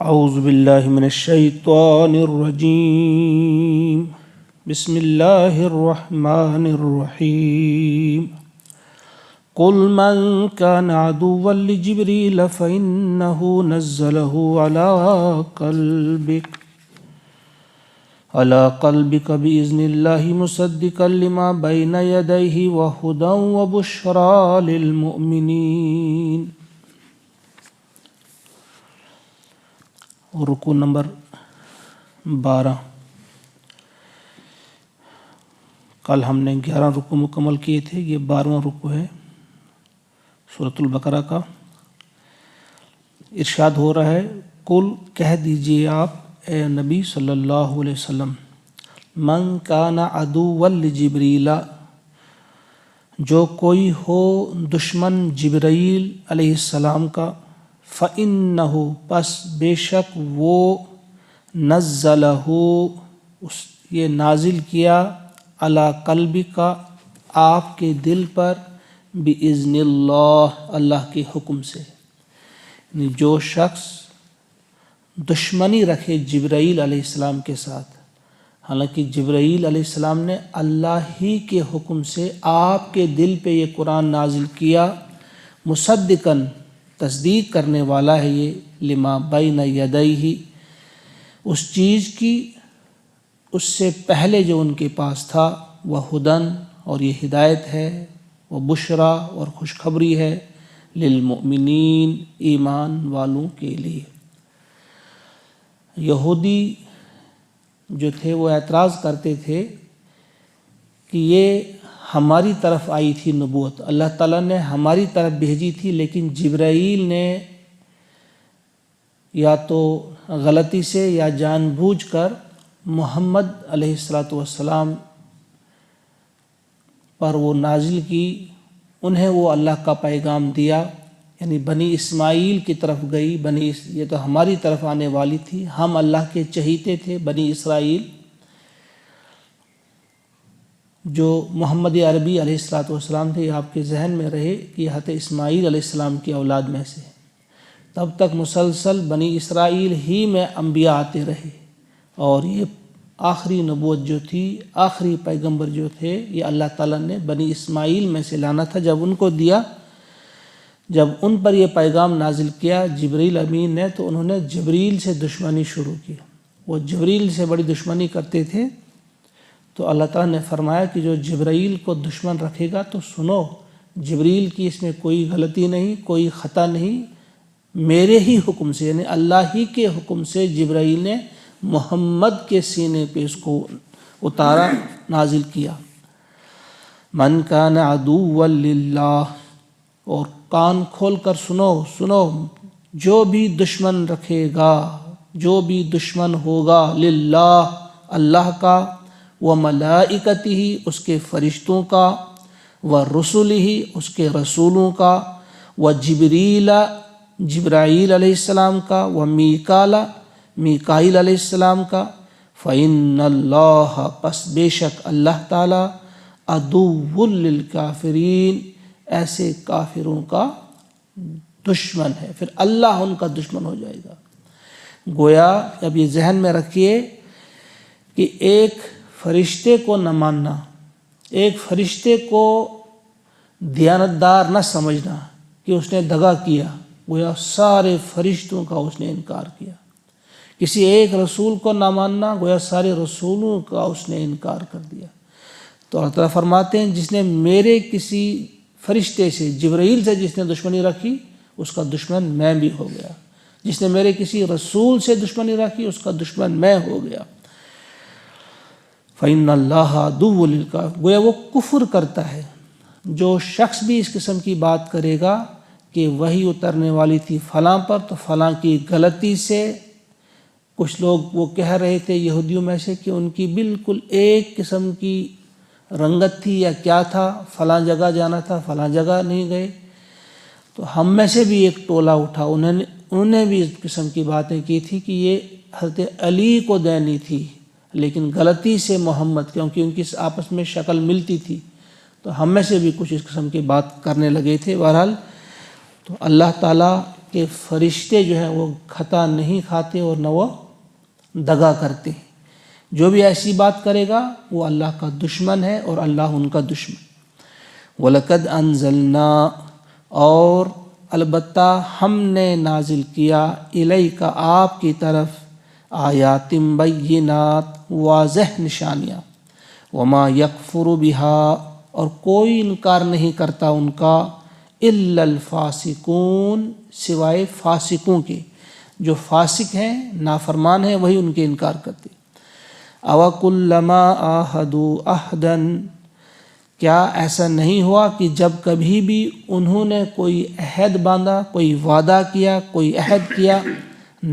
اعوذ باللہ من الشیطان الرجیم بسم اللہ الرحمن الرحیم قل من كان عدوا لجبريل فإنه نزله على قلبك بإذن الله مصدقا لما بين يديه وهدى وبشرى للمؤمنين۔ رکوع نمبر 12۔ کل ہم نے 11 رکوع مکمل کیے تھے، یہ 12واں رکوع ہے سورۃ البقرہ کا۔ ارشاد ہو رہا ہے، قل کہہ دیجئے آپ اے نبی صلی اللہ علیہ وسلم، من کان عدوا لجبریل، جو کوئی ہو دشمن جبرائیل علیہ السلام کا، فَإِنَّهُ پس بے شک وہ نزلہ یہ نازل کیا علی قلبک آپ کے دل پر، بِإِذْنِ اللہ اللہ کے حکم سے۔ یعنی جو شخص دشمنی رکھے جبرائیل علیہ السلام کے ساتھ، حالانکہ جبرائیل علیہ السلام نے اللہ ہی کے حکم سے آپ کے دل پہ یہ قرآن نازل کیا، مصدقاً تصدیق کرنے والا ہے یہ، لما بین یدیہ اس چیز کی اس سے پہلے جو ان کے پاس تھا، وہ ہدن اور یہ ہدایت ہے، وہ بشرا اور خوشخبری ہے، للمؤمنین ایمان والوں کے لیے۔ یہودی جو تھے وہ اعتراض کرتے تھے کہ یہ ہماری طرف آئی تھی نبوت، اللہ تعالیٰ نے ہماری طرف بھیجی تھی، لیکن جبرائیل نے یا تو غلطی سے یا جان بوجھ کر محمد علیہ السلام پر وہ نازل کی، انہیں وہ اللہ کا پیغام دیا، یعنی بنی اسماعیل کی طرف گئی۔ یہ تو ہماری طرف آنے والی تھی، ہم اللہ کے چہیتے تھے۔ بنی اسرائیل جو محمد عربی علیہ السلام تھے، آپ کے ذہن میں رہے کہ حضرت اسماعیل علیہ السلام کی اولاد میں سے، تب تک مسلسل بنی اسرائیل ہی میں انبیاء آتے رہے، اور یہ آخری نبوت جو تھی، آخری پیغمبر جو تھے، یہ اللہ تعالیٰ نے بنی اسماعیل میں سے لانا تھا۔ جب ان کو دیا، جب ان پر یہ پیغام نازل کیا جبریل امین نے، تو انہوں نے جبریل سے دشمنی شروع کی، وہ جبریل سے بڑی دشمنی کرتے تھے۔ تو اللہ تعالیٰ نے فرمایا کہ جو جبرائیل کو دشمن رکھے گا تو سنو، جبریل کی اس میں کوئی غلطی نہیں، کوئی خطا نہیں، میرے ہی حکم سے، یعنی اللہ ہی کے حکم سے جبرائیل نے محمد کے سینے پہ اس کو اتارا، نازل کیا۔ من کان عدوا للہ، اور کان کھول کر سنو، جو بھی دشمن رکھے گا، جو بھی دشمن ہوگا، للہ اللہ کا، وملائکتہ اس کے فرشتوں کا، ورسلہ اس کے رسولوں کا، وجبریل جبرائیل علیہ السلام کا، میکائیل علیہ السلام کا، فإن اللہ پس بے شک اللہ تعالی، عدو للکافرین ایسے کافروں کا دشمن ہے، پھر اللہ ان کا دشمن ہو جائے گا۔ گویا اب یہ ذہن میں رکھیے کہ ایک فرشتے کو نہ ماننا، ایک فرشتے کو دیانتدار نہ سمجھنا کہ اس نے دغا کیا، گویا سارے فرشتوں کا اس نے انکار کیا۔ کسی ایک رسول کو نہ ماننا، گویا سارے رسولوں کا اس نے انکار کر دیا۔ تو اللہ تعالیٰ فرماتے ہیں، جس نے میرے کسی فرشتے سے، جبرائیل سے جس نے دشمنی رکھی، اس کا دشمن میں بھی ہو گیا۔ جس نے میرے کسی رسول سے دشمنی رکھی، اس کا دشمن میں ہو گیا۔ فإن اللہ عدو للکافرین، گویا وہ کفر کرتا ہے۔ جو شخص بھی اس قسم کی بات کرے گا کہ وحی اترنے والی تھی فلاں پر، تو فلاں کی غلطی سے، کچھ لوگ وہ کہہ رہے تھے یہودیوں میں سے کہ ان کی بالکل ایک قسم کی رنگت تھی یا کیا تھا، فلاں جگہ جانا تھا، فلاں جگہ نہیں گئے، تو ہم میں سے بھی ایک ٹولہ اٹھا، انہوں نے بھی اس قسم کی باتیں کی تھی کہ یہ حضرت علی کو دینی تھی، لیکن غلطی سے محمد، کیونکہ ان کی آپس میں شکل ملتی تھی، تو ہم میں سے بھی کچھ اس قسم کی بات کرنے لگے تھے۔ بہرحال تو اللہ تعالیٰ کہ فرشتے جو ہیں وہ خطا نہیں کھاتے اور نہ وہ دغا کرتے ہیں۔ جو بھی ایسی بات کرے گا وہ اللہ کا دشمن ہے اور اللہ ان کا دشمن۔ وَلَقَدْ أَنزَلْنَا، اور البتہ ہم نے نازل کیا، الیک، آپ کی طرف، آیات بینات، واضح نشانیاں، وما یکفر بہا، اور کوئی انکار نہیں کرتا ان کا، الا الفاسقون، سوائے فاسقوں کے، جو فاسق ہیں نافرمان ہیں وہی ان کے انکار کرتے۔ اوَکُلَّمَا عَاهَدُوا عَهْدًا، کیا ایسا نہیں ہوا کہ جب کبھی بھی انہوں نے کوئی عہد باندھا، کوئی وعدہ کیا، کوئی عہد کیا،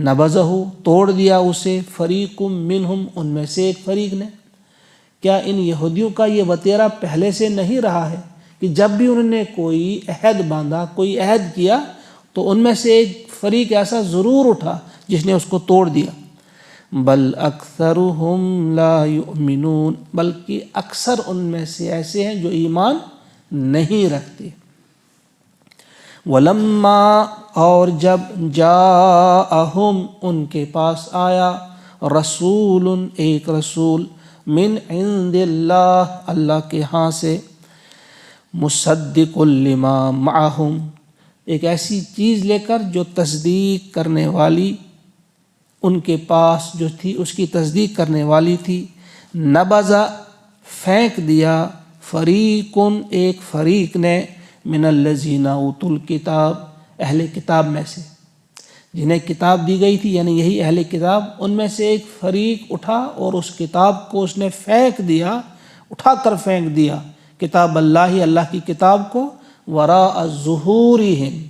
نبذہ، توڑ دیا اسے، فریق منہم، ان میں سے ایک فریق نے۔ کیا ان یہودیوں کا یہ وتیرہ پہلے سے نہیں رہا ہے کہ جب بھی انہوں نے کوئی عہد باندھا، کوئی عہد کیا، تو ان میں سے ایک فریق ایسا ضرور اٹھا جس نے اس کو توڑ دیا۔ بل اکثرهم لا یؤمنون، بلکہ اکثر ان میں سے ایسے ہیں جو ایمان نہیں رکھتے۔ ولما، اور جب، جاءہم، ان کے پاس آیا، رسول، ایک رسول، من عند اللہ، اللہ کے ہاں سے، مصدق لما معہم، ایک ایسی چیز لے کر جو تصدیق کرنے والی ان کے پاس جو تھی، اس کی تصدیق کرنے والی تھی، نبذا، پھینک دیا، فریق، ایک فریق نے، من الذین اوتوا الکتاب، اہل کتاب میں سے، جنہیں کتاب دی گئی تھی، یعنی یہی اہل کتاب، ان میں سے ایک فریق اٹھا اور اس کتاب کو اس نے پھینک دیا، اٹھا کر پھینک دیا، کتاب اللہ، اللہ کی کتاب کو، وراء ظہورہم،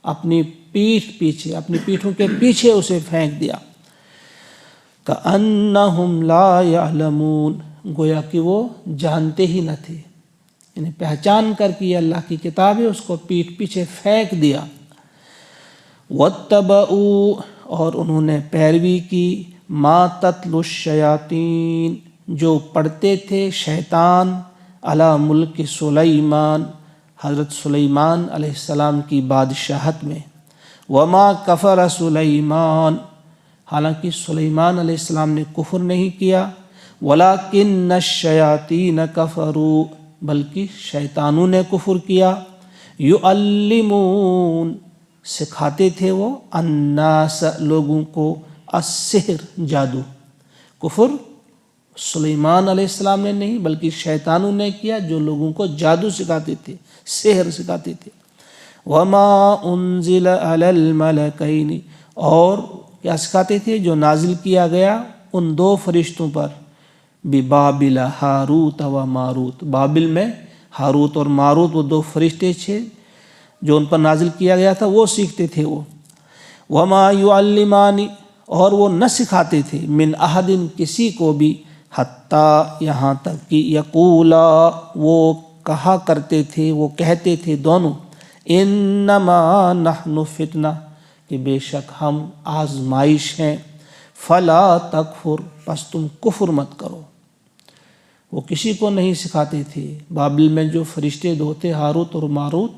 اپنی پیٹھ پیچھے، اپنی پیٹھوں کے پیچھے اسے پھینک دیا، کأنہم لا یعلمون، گویا کہ وہ جانتے ہی نہ تھے، یعنی پہچان کر کہ یہ اللہ کی کتاب ہے، اس کو پیٹھ پیچھے پھینک دیا۔ واتبعوا، اور انہوں نے پیروی کی، ما تتلو الشیاطین، جو پڑھتے تھے شیطان، علی ملک سلیمان، حضرت سلیمان علیہ السلام کی بادشاہت میں، وما کفر سلیمان، حالانکہ سلیمان علیہ السلام نے کفر نہیں کیا، ولکن الشیاطین کفروا، بلکہ شیطانوں نے کفر کیا، یعلمون، سکھاتے تھے وہ، الناس، لوگوں کو، السحر، جادو۔ کفر سلیمان علیہ السلام نے نہیں بلکہ شیطانوں نے کیا، جو لوگوں کو جادو سکھاتے تھے، سحر سکھاتے تھے۔ وما انزل علی الملکین، اور کیا سکھاتے تھے؟ جو نازل کیا گیا ان دو فرشتوں پر، ببابل، ہاروت و ماروت، بابل میں ہاروت اور ماروت، وہ دو فرشتے تھے جو ان پر نازل کیا گیا تھا، وہ سیکھتے تھے وہ۔ وما یعلمان، اور وہ نہ سکھاتے تھے، من احد، کسی کو بھی، حتیٰ، یہاں تک کہ، یقولا، وہ کہا کرتے تھے، وہ کہتے تھے دونوں، انما نحن فتنہ، کہ بے شک ہم آزمائش ہیں، فلا تکفر، پس تم کفر مت کرو۔ وہ کسی کو نہیں سکھاتے تھے۔ بابل میں جو فرشتے دو تھے، ہاروت اور ماروت،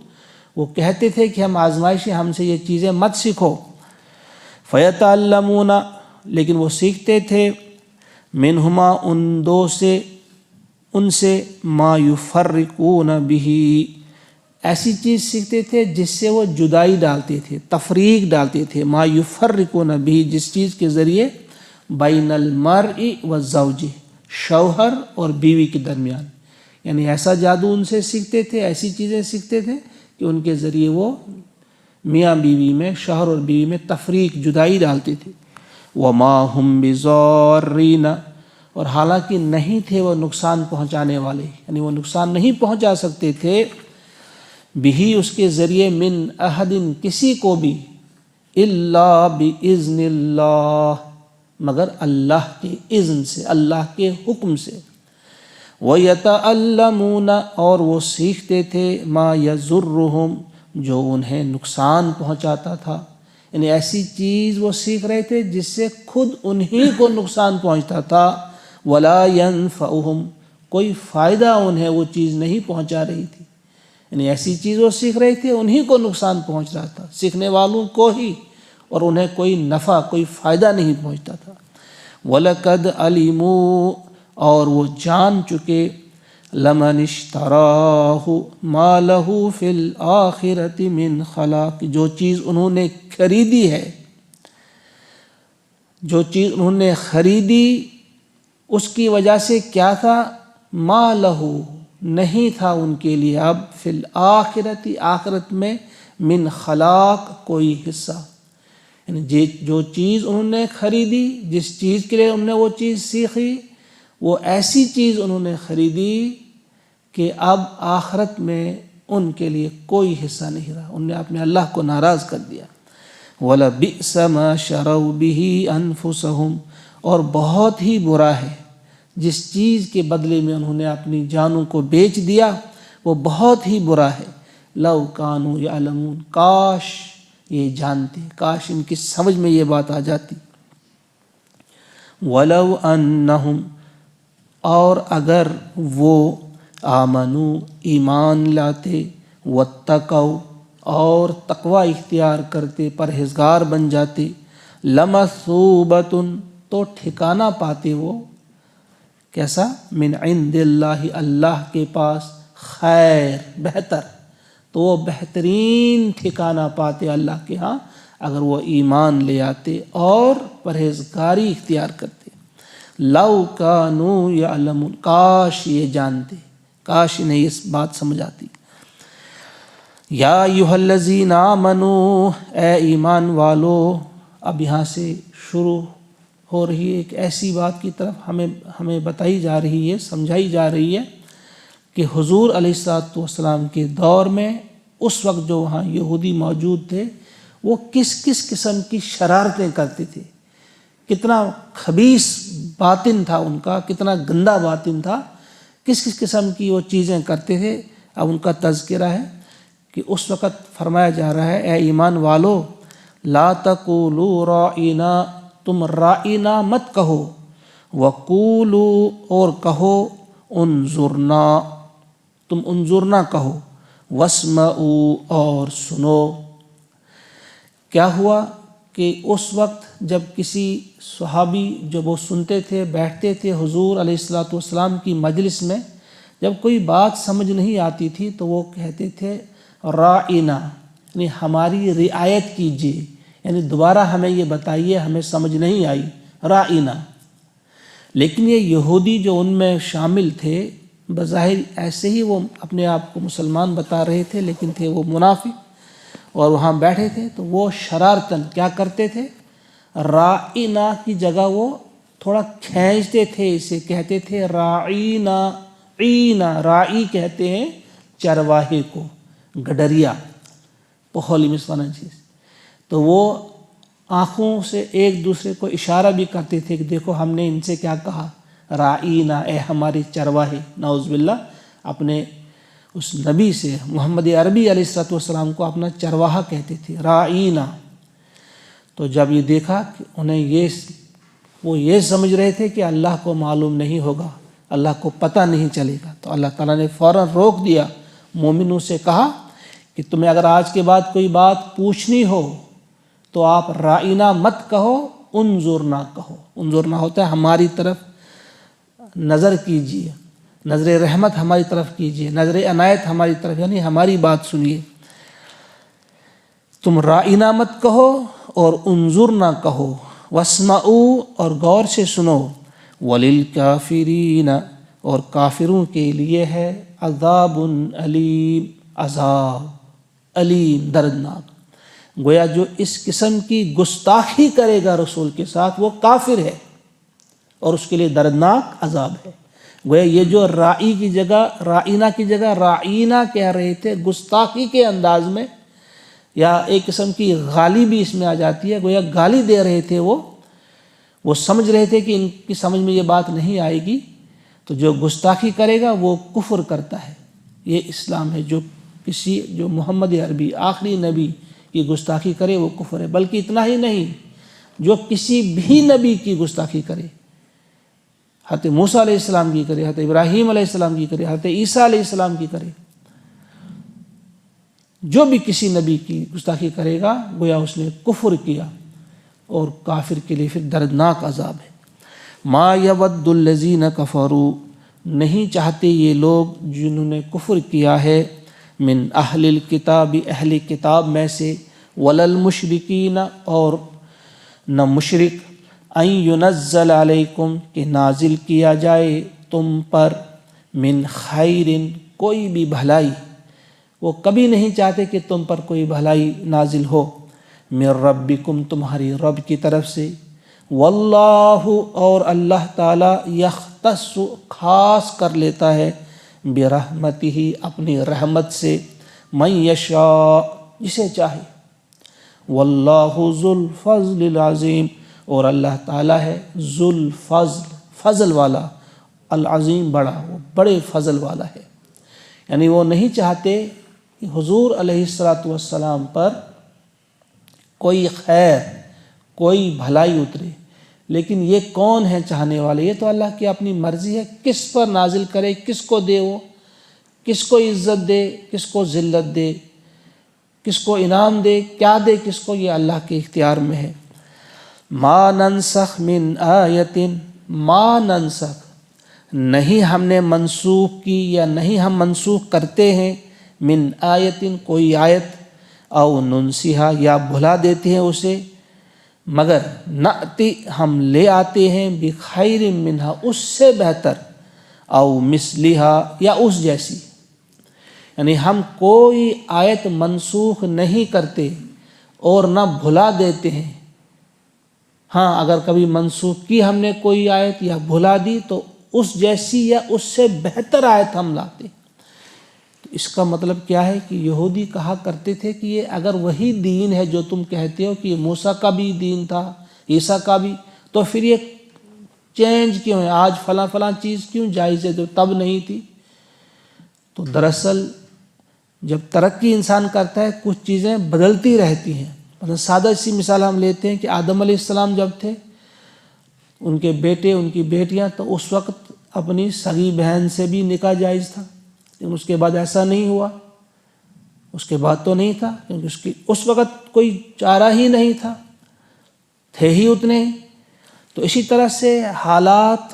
وہ کہتے تھے کہ ہم آزمائش ہیں، ہم سے یہ چیزیں مت سیکھو۔ فیتعلمون، لیکن وہ سیکھتے تھے، منہما، ان دو سے، ان سے، ما یفرقون بہ، ایسی چیز سیکھتے تھے جس سے وہ جدائی ڈالتے تھے، تفریق ڈالتے تھے، ما یفرقون بہ، جس چیز کے ذریعے، بین المرء والزوج، شوہر اور بیوی کے درمیان، یعنی ایسا جادو ان سے سیکھتے تھے، ایسی چیزیں سیکھتے تھے کہ ان کے ذریعے وہ میاں بیوی میں، شوہر اور بیوی میں تفریق، جدائی ڈالتے تھے۔ وما ہم بضارین، اور حالانکہ نہیں تھے وہ نقصان پہنچانے والے، یعنی وہ نقصان نہیں پہنچا سکتے تھے، بھی، اس کے ذریعے، من احد، کسی کو بھی، الا باذن اللہ، مگر اللہ کے اذن سے، اللہ کے حکم سے۔ وَيَتَعَلَّمُونَ، اور وہ سیکھتے تھے، ما یضرہم، جو انہیں نقصان پہنچاتا تھا، یعنی ایسی چیز وہ سیکھ رہے تھے جس سے خود انہی کو نقصان پہنچتا تھا، ولا ينفعہم، کوئی فائدہ انہیں وہ چیز نہیں پہنچا رہی تھی، یعنی ایسی چیز وہ سیکھ رہے تھے انہی کو نقصان پہنچ رہا تھا، سیکھنے والوں کو ہی، اور انہیں کوئی نفع کوئی فائدہ نہیں پہنچتا تھا۔ وَلَقَدْ عَلِمُوا، اور وہ جان چکے، لَمَنِ اشْتَرَاهُ مَا لَهُ فِي الْآخِرَةِ مِنْ خَلَاقٍ، جو چیز انہوں نے خریدی ہے، جو چیز انہوں نے خریدی اس کی وجہ سے کیا تھا، ما لہو، نہیں تھا ان کے لیے اب، فی الآخرۃ، آخرت میں، من خلاق، کوئی حصہ۔ یعنی جو چیز انہوں نے خریدی، جس چیز کے لیے انہوں نے وہ چیز سیکھی، وہ ایسی چیز انہوں نے خریدی کہ اب آخرت میں ان کے لیے کوئی حصہ نہیں رہا، انہوں نے اپنے اللہ کو ناراض کر دیا۔ وَلَبِئْسَ مَا شَرَوْا بِهِ أَنفُسَهُمْ، اور بہت ہی برا ہے جس چیز کے بدلے میں انہوں نے اپنی جانوں کو بیچ دیا، وہ بہت ہی برا ہے۔ لَوْ كَانُوا يَعْلَمُونَ، کاش یہ جانتے، کاش ان کی سمجھ میں یہ بات آ جاتی۔ وَلَوْ أَنَّهُمْ، اور اگر وہ آمنوا، ایمان لاتے، واتقوا، اور تقوی اختیار کرتے، پرہیزگار بن جاتے، لمثوبۃ، تو ٹھکانہ پاتے وہ، کیسا، من عند اللہ، اللہ کے پاس، خیر، بہتر، تو وہ بہترین ٹھکانہ پاتے اللہ کے ہاں اگر وہ ایمان لے آتے اور پرہیزگاری اختیار کرتے۔ لو کانوا یعلمون، کاش یہ جانتے، کاش انہیں اس بات سمجھ آتی۔ یا ایھا الذین آمنوا، اے ایمان والو، اب یہاں سے شروع ہو رہی ہے ایک ایسی بات کی طرف ہمیں بتائی جا رہی ہے، سمجھائی جا رہی ہے کہ حضور علیہ الصلوۃ والسلام کے دور میں اس وقت جو وہاں یہودی موجود تھے وہ کس کس قسم کی شرارتیں کرتے تھے، کتنا خبیث باطن تھا ان کا، کتنا گندا باطن تھا، کس کس قسم کی وہ چیزیں کرتے تھے۔ اب ان کا تذکرہ ہے کہ اس وقت فرمایا جا رہا ہے، اے ایمان والو، لا تقولوا رائنا، تم رائنا مت کہو، وقولوا، اور کہو، انظرنا، تم انظرنا کہو، واسمعوا، اور سنو۔ کیا ہوا کہ اس وقت جب کسی صحابی، جب وہ سنتے تھے، بیٹھتے تھے حضور علیہ الصلوۃ والسلام کی مجلس میں، جب کوئی بات سمجھ نہیں آتی تھی تو وہ کہتے تھے رائنا، یعنی ہماری رعایت کیجیے، یعنی دوبارہ ہمیں یہ بتائیے، ہمیں سمجھ نہیں آئی، رائنا۔ لیکن یہ یہودی جو ان میں شامل تھے، بظاہر ایسے ہی وہ اپنے آپ کو مسلمان بتا رہے تھے لیکن تھے وہ منافق، اور وہاں بیٹھے تھے تو وہ شرارتاً کیا کرتے تھے، رائنا کی جگہ وہ تھوڑا کھینچتے تھے، اسے کہتے تھے رائنا، عینا، رائی کہتے ہیں چرواہے کو، گڈریا، پہولی مسوانا چیز، تو وہ آنکھوں سے ایک دوسرے کو اشارہ بھی کرتے تھے کہ دیکھو ہم نے ان سے کیا کہا، رائینا، اے ہمارے چرواہے، نعوذ باللہ، اپنے اس نبی سے، محمد عربی علیہ الصلوۃ والسلام کو اپنا چرواہا کہتے تھے، رائینا۔ تو جب یہ دیکھا کہ انہیں وہ یہ سمجھ رہے تھے کہ اللہ کو معلوم نہیں ہوگا، اللہ کو پتہ نہیں چلے گا، تو اللہ تعالیٰ نے فوراً روک دیا، مومنوں سے کہا کہ تمہیں اگر آج کے بعد کوئی بات پوچھنی ہو تو آپ رائنا مت کہو، انظرنا کہو۔ انظرنا ہوتا ہے ہماری طرف نظر کیجیے، نظر رحمت ہماری طرف کیجیے، نظر عنایت ہماری طرف، یعنی ہماری بات سنیے۔ تم رائنا مت کہو اور انظرنا کہو، واسمعوا، اور غور سے سنو، وللکافرین، اور کافروں کے لیے ہے عذاب علیم، عذاب علیم، دردناک۔ گویا جو اس قسم کی گستاخی کرے گا رسول کے ساتھ وہ کافر ہے اور اس کے لیے دردناک عذاب ہے۔ گویا یہ جو رائی کی جگہ، رائنا کی جگہ رائینا کہہ رہے تھے گستاخی کے انداز میں، یا ایک قسم کی گالی بھی اس میں آ جاتی ہے، گویا گالی دے رہے تھے، وہ سمجھ رہے تھے کہ ان کی سمجھ میں یہ بات نہیں آئے گی، تو جو گستاخی کرے گا وہ کفر کرتا ہے۔ یہ اسلام ہے، جو محمد عربی آخری نبی کی گستاخی کرے وہ کفر ہے۔ بلکہ اتنا ہی نہیں، جو کسی بھی نبی کی گستاخی کرے، حضرت موسیٰ علیہ السلام کی کرے، حضرت ابراہیم علیہ السلام کی کرے، حضرت عیسیٰ علیہ السلام کی کرے، جو بھی کسی نبی کی گستاخی کرے گا گویا اس نے کفر کیا، اور کافر کے لیے پھر دردناک عذاب ہے۔ ما یود الذین کفروا، نہیں چاہتے یہ لوگ جنہوں نے کفر کیا ہے، من اہل الکتاب، اہل کتاب میں سے، ولا المشرکین، اور نہ مشرک، ان ینزل علیکم، کہ نازل کیا جائے تم پر، من خیر، کوئی بھی بھلائی، وہ کبھی نہیں چاہتے کہ تم پر کوئی بھلائی نازل ہو، من ربکم، تمہاری رب کی طرف سے، واللہ، اور اللہ تعالی، یختص، خاص کر لیتا ہے، برحمتہ، اپنی رحمت سے، من یشاء، جسے چاہے، واللہ ذو الفضل العظیم، اور اللہ تعالی ہے ذو الفضل، فضل والا، العظیم، بڑا، وہ بڑے فضل والا ہے۔ یعنی وہ نہیں چاہتے کہ حضور علیہ السلام پر کوئی خیر، کوئی بھلائی اترے، لیکن یہ کون ہے چاہنے والے؟ یہ تو اللہ کی اپنی مرضی ہے، کس پر نازل کرے، کس کو دے، وہ کس کو عزت دے، کس کو ذلت دے، کس کو انعام دے، کیا دے کس کو، یہ اللہ کے اختیار میں ہے۔ ما ننسخ من آیت، ما ننسخ، نہیں ہم نے منسوخ کی یا نہیں ہم منسوخ کرتے ہیں، من آیت، کوئی آیت، او ننسیہا، یا بھلا دیتے ہیں اسے، مگر نأتی، ہم لے آتے ہیں، بخیر منہا، اس سے بہتر، او مثلہا، یا اس جیسی۔ یعنی ہم کوئی آیت منسوخ نہیں کرتے اور نہ بھلا دیتے ہیں۔ ہاں، اگر کبھی منسوخ کی ہم نے کوئی آیت یا بھلا دی تو اس جیسی یا اس سے بہتر آیت ہم لاتے۔ تو اس کا مطلب کیا ہے کہ یہودی کہا کرتے تھے کہ یہ اگر وہی دین ہے جو تم کہتے ہو کہ یہ موسیٰ کا بھی دین تھا، عیسیٰ کا بھی، تو پھر یہ چینج کیوں ہے؟ آج فلاں فلاں چیز کیوں جائز ہے جو تب نہیں تھی؟ تو دراصل جب ترقی انسان کرتا ہے کچھ چیزیں بدلتی رہتی ہیں۔ مثلا سادہ سی مثال ہم لیتے ہیں کہ آدم علیہ السلام جب تھے، ان کے بیٹے، ان کی بیٹیاں، تو اس وقت اپنی سگی بہن سے بھی نکاح جائز تھا، لیکن اس کے بعد ایسا نہیں ہوا۔ اس کے بعد تو نہیں تھا، کیونکہ اس وقت کوئی چارہ ہی نہیں تھا، تھے ہی اتنے۔ تو اسی طرح سے حالات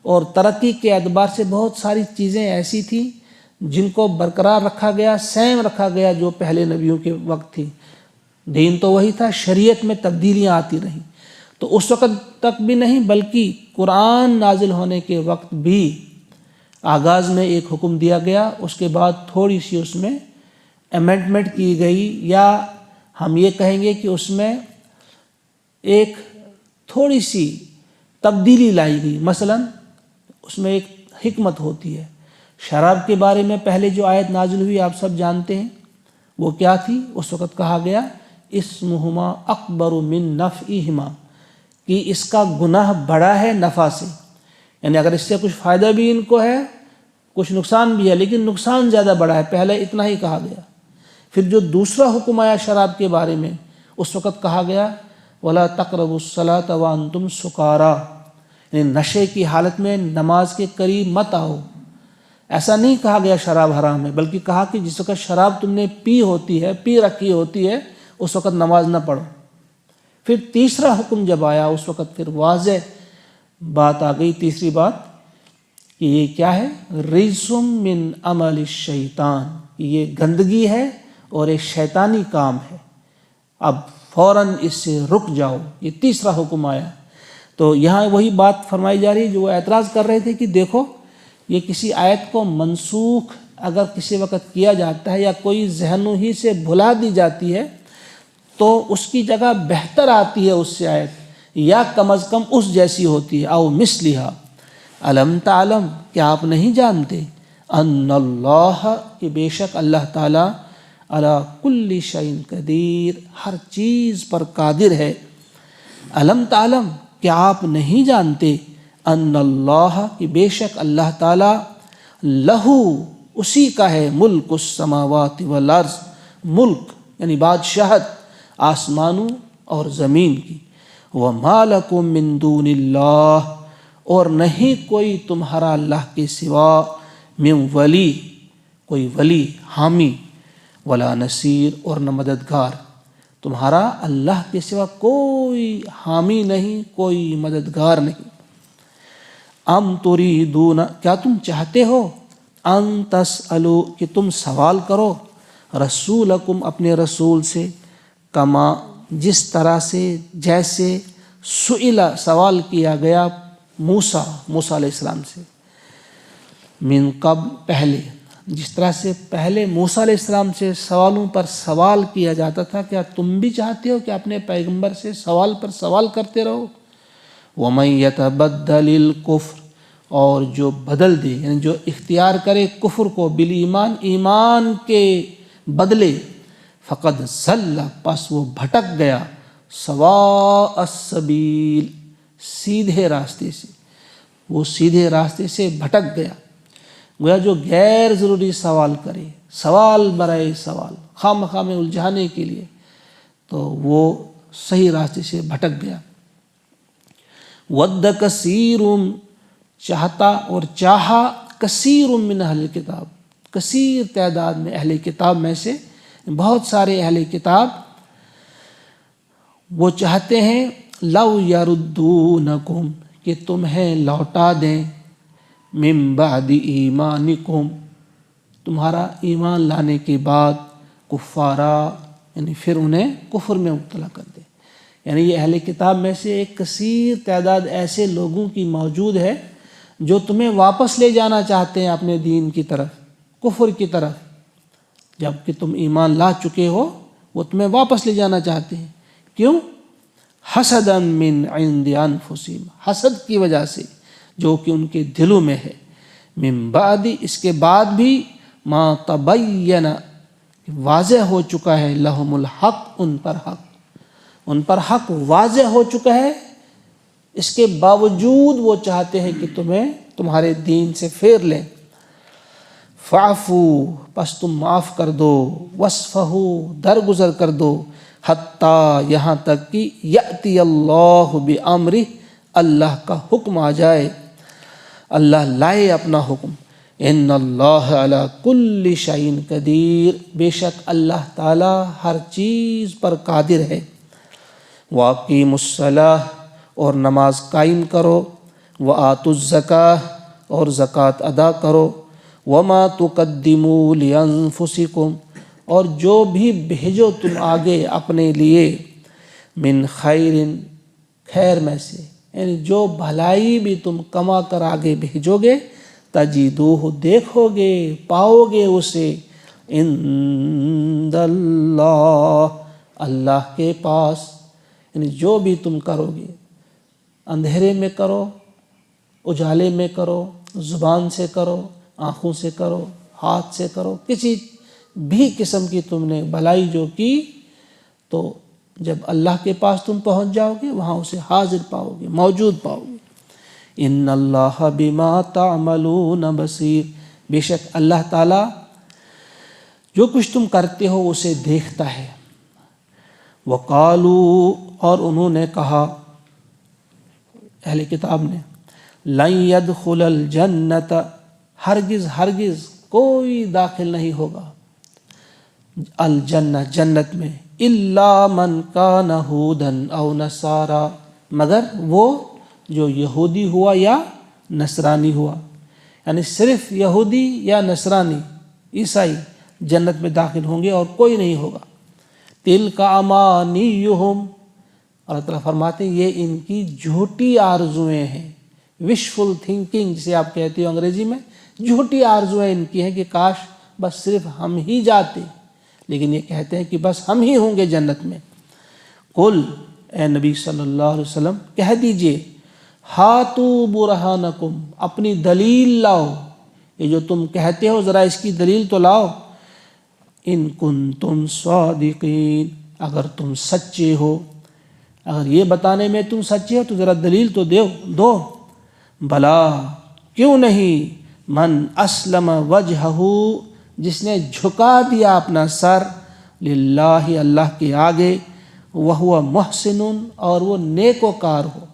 اور ترقی کے اعتبار سے بہت ساری چیزیں ایسی تھیں جن کو برقرار رکھا گیا، سیم رکھا گیا جو پہلے نبیوں کے وقت تھی۔ دین تو وہی تھا، شریعت میں تبدیلیاں آتی رہیں۔ تو اس وقت تک بھی نہیں، بلکہ قرآن نازل ہونے کے وقت بھی آغاز میں ایک حکم دیا گیا، اس کے بعد تھوڑی سی اس میں امینڈمنٹ کی گئی، یا ہم یہ کہیں گے کہ اس میں ایک تھوڑی سی تبدیلی لائی گئی۔ مثلا اس میں ایک حکمت ہوتی ہے۔ شراب کے بارے میں پہلے جو آیت نازل ہوئی آپ سب جانتے ہیں، وہ کیا تھی؟ اس وقت کہا گیا اسمہما اکبر من نفعہما، کہ اس کا گناہ بڑا ہے نفع سے، یعنی اگر اس سے کچھ فائدہ بھی ان کو ہے، کچھ نقصان بھی ہے، لیکن نقصان زیادہ بڑا ہے، پہلے اتنا ہی کہا گیا۔ پھر جو دوسرا حکم آیا شراب کے بارے میں، اس وقت کہا گیا وَلَا تَقْرَبُوا الصَّلَاةَ وَأَنْتُمْ سُكَارَىٰ، یعنی نشے کی حالت میں نماز کے قریب مت آؤ۔ ایسا نہیں کہا گیا شراب حرام ہے، بلکہ کہا کہ جس وقت شراب تم نے پی ہوتی ہے، پی رکھی ہوتی ہے، اس وقت نماز نہ پڑھو۔ پھر تیسرا حکم جب آیا، اس وقت پھر واضح بات آ گئی، تیسری بات، کہ یہ کیا ہے؟ رجسم من عمل الشیطان، یہ گندگی ہے اور ایک شیطانی کام ہے، اب فوراً اس سے رک جاؤ۔ یہ تیسرا حکم آیا۔ تو یہاں وہی بات فرمائی جا رہی ہے جو وہ اعتراض کر رہے تھے کہ دیکھو، یہ کسی آیت کو منسوخ اگر کسی وقت کیا جاتا ہے یا کوئی ذہنوں ہی سے بھلا دی جاتی ہے تو اس کی جگہ بہتر آتی ہے اس سے آیت، یا کم از کم اس جیسی ہوتی ہے، او مثلہا۔ الم تعلم، کیا آپ نہیں جانتے، ان اللہ، کہ بے شک اللہ تعالیٰ، علی کل شیء قدیر، ہر چیز پر قادر ہے۔ الم تعلم، کیا آپ نہیں جانتے، ان اللہ، کہ بے شک اللہ تعالیٰ، لہو، اسی کا ہے، ملک السماوات والارض، ملک یعنی بادشاہت آسمانوں اور زمین کی، وما لکم من دون اللہ، اور نہیں کوئی تمہارا اللہ کے سوا، من ولی، کوئی ولی، حامی، ولا نصیر، اور نہ مددگار، تمہارا اللہ کے سوا کوئی حامی نہیں، کوئی مددگار نہیں۔ ام تریدون، کیا تم چاہتے ہو، ان تسألوا، کہ تم سوال کرو، رسولکم، اپنے رسول سے، کما، جس طرح سے، جیسے، سئل، سوال کیا گیا، موسیٰ علیہ السلام سے، من قبل، پہلے، جس طرح سے پہلے موسیٰ علیہ السلام سے سوالوں پر سوال کیا جاتا تھا، کیا تم بھی چاہتے ہو کہ اپنے پیغمبر سے سوال پر سوال کرتے رہو؟ وَمَن يَتَبَدَّلِ الْكُفْرَ، اور جو بدل دے، یعنی جو اختیار کرے کفر کو، بالایمان، ایمان کے بدلے، فقد ضل، پس وہ بھٹک گیا، سواء السبیل، سیدھے راستے سے، وہ سیدھے راستے سے بھٹک گیا۔ گویا جو غیر ضروری سوال کرے، سوال برائے سوال، خواہ مخواہ میں الجھانے کے لیے، تو وہ صحیح راستے سے بھٹک گیا۔ وَدَّ كَثِيرٌ، چاہتا اور چاہا، کثیر من اہل کتاب، کثیر تعداد میں اہل کتاب میں سے، بہت سارے اہل کتاب وہ چاہتے ہیں، لو یردونکم، کہ تمہیں لوٹا دیں، من بعد ایمانکم، تمہارا ایمان لانے کے بعد، کفارا، یعنی پھر انہیں کفر میں مبتلا کر دیں۔ یعنی یہ اہل کتاب میں سے ایک کثیر تعداد ایسے لوگوں کی موجود ہے جو تمہیں واپس لے جانا چاہتے ہیں اپنے دین کی طرف، کفر کی طرف، جب کہ تم ایمان لا چکے ہو، وہ تمہیں واپس لے جانا چاہتے ہیں۔ کیوں؟ حسدا من عند انفسہم، حسد کی وجہ سے، جو کہ ان کے دلوں میں ہے، من بعد، اس کے بعد بھی، ما تبین، واضح ہو چکا ہے، لہم الحق، ان پر حق واضح ہو چکا ہے، اس کے باوجود وہ چاہتے ہیں کہ تمہیں تمہارے دین سے پھیر لیں۔ فاعفو، پس تم معاف کر دو، وصفحو، درگزر کر دو، حتیٰ، یہاں تک کہ، یأتی اللہ بامرہ، اللہ کا حکم آ جائے، اللہ لائے اپنا حکم۔ ان اللہ علی کل شیء قدیر، بے شک اللہ تعالی ہر چیز پر قادر ہے۔ واقیموا الصلاۃ، اور نماز قائم کرو، وآتوا الزکاۃ، اور زکوٰۃ ادا کرو، وما تقدموا لانفسکم، اور جو بھی بھیجو تم آگے اپنے لیے، من خیر، خیر میں سے، یعنی جو بھلائی بھی تم کما کر آگے بھیجو گے، تجدوہ، دیکھو گے، پاؤ گے اسے، عند اللہ، اللہ کے پاس، یعنی جو بھی تم کرو گے، اندھیرے میں کرو، اجالے میں کرو، زبان سے کرو، آنکھوں سے کرو، ہاتھ سے کرو، کسی بھی قسم کی تم نے بھلائی جو کی، تو جب اللہ کے پاس تم پہنچ جاؤ گے، وہاں اسے حاضر پاؤ گے، موجود پاؤ گے۔ ان اللہ بما تعملون بصیر، بے شک اللہ تعالی جو کچھ تم کرتے ہو اسے دیکھتا ہے۔ وقالوا، اور انہوں نے کہا، اہل کتاب نے، لن يدخل الجنت، ہرگز ہرگز کوئی داخل نہیں ہوگا الجنہ، جنت میں، الا من کان ہودا او نصارا، مگر وہ جو یہودی ہوا یا نصرانی ہوا، یعنی صرف یہودی یا نصرانی، عیسائی جنت میں داخل ہوں گے اور کوئی نہیں ہوگا۔ تلک امانیہم، اللہ تعالیٰ فرماتے ہیں یہ ان کی جھوٹی آرزویں ہیں، وشفل تھنکنگ جسے آپ کہتے ہو انگریزی میں، جھوٹی آرزویں ان کی ہیں کہ کاش بس صرف ہم ہی جاتے، لیکن یہ کہتے ہیں کہ بس ہم ہی ہوں گے جنت میں۔ قل، اے نبی صلی اللہ علیہ وسلم کہہ دیجئے، ہاتو برہانکم، اپنی دلیل لاؤ، یہ جو تم کہتے ہو ذرا اس کی دلیل تو لاؤ، ان کنتم صادقین، اگر تم سچے ہو، اگر یہ بتانے میں تم سچے ہو تو ذرا دلیل تو دو۔ بلا، کیوں نہیں، من اسلم وجہہ، جس نے جھکا دیا اپنا سر، للہ، اللہ کے آگے، وہو محسن، اور وہ نیک وکار ہو،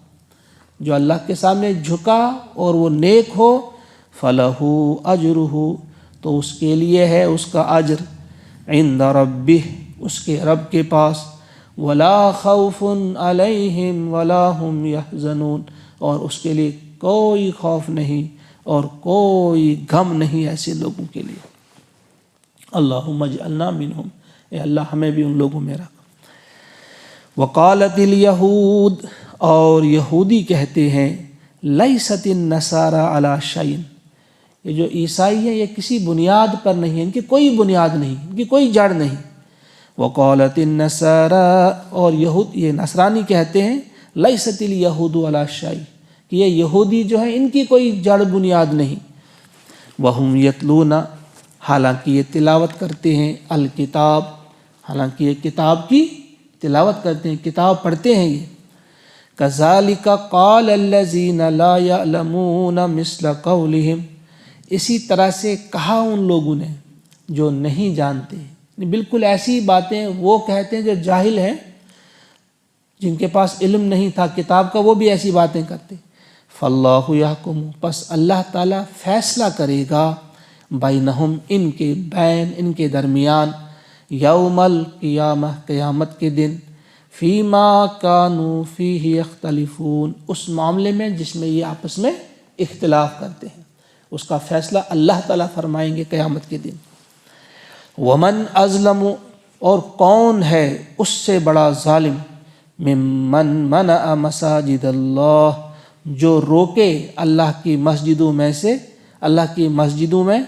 جو اللہ کے سامنے جھکا اور وہ نیک ہو، فلہ اجرہ، تو اس کے لیے ہے اس کا اجر، عند ربہ اس کے رب کے پاس، ولا خوف علیہم ولا هم یحزنون اور اس کے لیے کوئی خوف نہیں اور کوئی غم نہیں ایسے لوگوں کے لیے۔ اللہم اجعلنا منہم، اے اللہ ہمیں بھی ان لوگوں میں رکھ۔ وقالت الیہود اور یہودی کہتے ہیں، لیست النصارى علی شیء، یہ جو عیسائی ہیں یہ کسی بنیاد پر نہیں ہے، ان کی کوئی بنیاد نہیں، ان کی کوئی جڑ نہیں۔ وقالت النصارى اور یہ نصرانی کہتے ہیں، لیست الیہود علی شیء، کہ یہ یہودی جو ہیں ان کی کوئی جڑ بنیاد نہیں۔ وہم یتلون، حالانکہ یہ تلاوت کرتے ہیں، الکتاب، حالانکہ یہ کتاب کی تلاوت کرتے ہیں، کتاب پڑھتے ہیں یہ۔ کذالک قال الذین لا یعلمون مثل قولہم، اسی طرح سے کہا ان لوگوں نے جو نہیں جانتے، بالکل ایسی باتیں وہ کہتے ہیں جو جاہل ہیں، جن کے پاس علم نہیں تھا کتاب کا، وہ بھی ایسی باتیں کرتے۔ فاللہ یحکم، پس اللہ تعالیٰ فیصلہ کرے گا، بینہم ان کے درمیان، یوم القیامہ قیامت کے دن، فیما کانوا فیہ یختلفون، اس معاملے میں جس میں یہ آپس میں اختلاف کرتے ہیں، اس کا فیصلہ اللہ تعالیٰ فرمائیں گے قیامت کے دن۔ ومن ازلم، اور کون ہے اس سے بڑا ظالم، ممن منع مساجد اللہ، جو روکے اللہ کی مسجدوں میں سے، اللہ کی مسجدوں میں،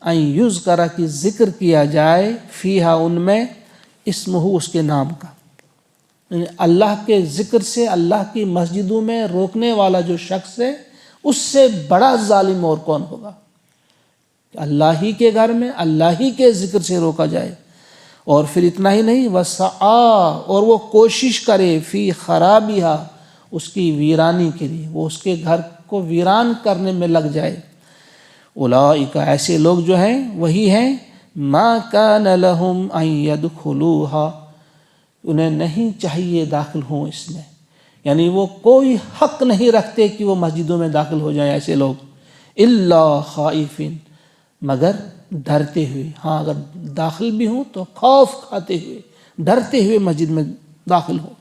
ان یذکر کی ذکر کیا جائے، فیہا ان میں، اسمہ اس کے نام کا، یعنی اللہ کے ذکر سے اللہ کی مسجدوں میں روکنے والا جو شخص ہے، اس سے بڑا ظالم اور کون ہوگا؟ اللہ ہی کے گھر میں اللہ ہی کے ذکر سے روکا جائے، اور پھر اتنا ہی نہیں، وسعی، اور وہ کوشش کرے، فی خرابیہا، اس کی ویرانی کے لیے، وہ اس کے گھر کو ویران کرنے میں لگ جائے۔ اولئک، ایسے لوگ جو ہیں وہی ہیں، ما کان لہم ان یدخلوہا، انہیں نہیں چاہیے داخل ہوں اس میں، یعنی وہ کوئی حق نہیں رکھتے کہ وہ مسجدوں میں داخل ہو جائیں ایسے لوگ، الا خائفین، مگر ڈرتے ہوئے، ہاں اگر داخل بھی ہوں تو خوف کھاتے ہوئے، ڈرتے ہوئے مسجد میں داخل ہوں۔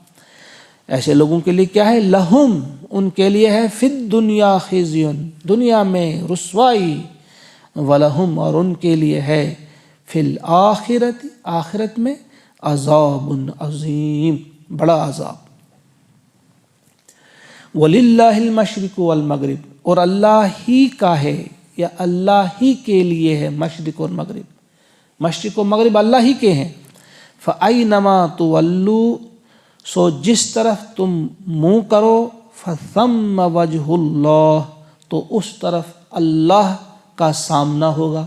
ایسے لوگوں کے لیے کیا ہے؟ لہم، ان کے لیے ہے، فی الدنیا خزی، دنیا میں رسوائی، ولہم، اور ان کے لیے ہے، فی الآخرت، آخرت میں، عذاب عظیم، بڑا عذاب۔ وَلِلَّهِ الْمَشْرِقُ وَالْمَغْرِبُ، اور اللہ ہی کا ہے یا اللہ ہی کے لیے ہے مشرق اور مغرب، مشرق و مغرب اللہ ہی کے ہیں۔ فَأَيْنَمَا تُوَلُّوا، سو جس طرف تم منہ کرو، فَثَمَّ وَجْهُ اللَّهِ، تو اس طرف اللہ کا سامنا ہوگا،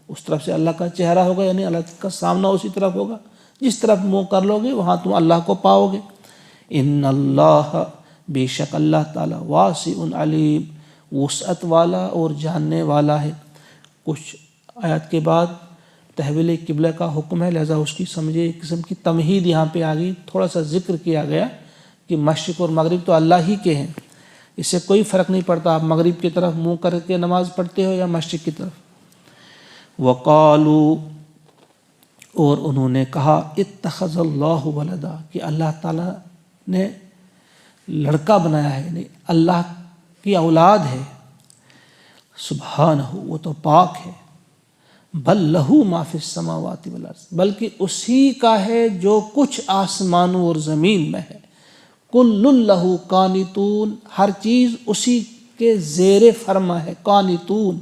اس طرف سے اللہ کا چہرہ ہوگا، یعنی اللہ کا سامنا اسی طرف ہوگا، جس طرف منہ کر لو گے وہاں تم اللہ کو پاؤ گے۔ ان اللہ، بے شک اللہ تعالیٰ، واسع علیم، وسعت والا اور جاننے والا ہے۔ کچھ آیات کے بعد تحویل قبلہ کا حکم ہے، لہذا اس کی سمجھے ایک قسم کی تمہید یہاں پہ آ گئی، تھوڑا سا ذکر کیا گیا کہ مشرق اور مغرب تو اللہ ہی کے ہیں، اس سے کوئی فرق نہیں پڑتا آپ مغرب کی طرف منہ کر کے نماز پڑھتے ہو یا مشرق کی طرف۔ وقالوا، اور انہوں نے کہا، اتخذ اللہ ولدا، کہ اللہ تعالیٰ نے لڑکا بنایا ہے، یعنی اللہ کی اولاد ہے، سبحانہ، وہ تو پاک ہے، بل لہو ما فی السماوات والارض، بلکہ اسی کا ہے جو کچھ آسمانوں اور زمین میں ہے، کل لہ قانتون، ہر چیز اسی کے زیر فرما ہے، قانتون،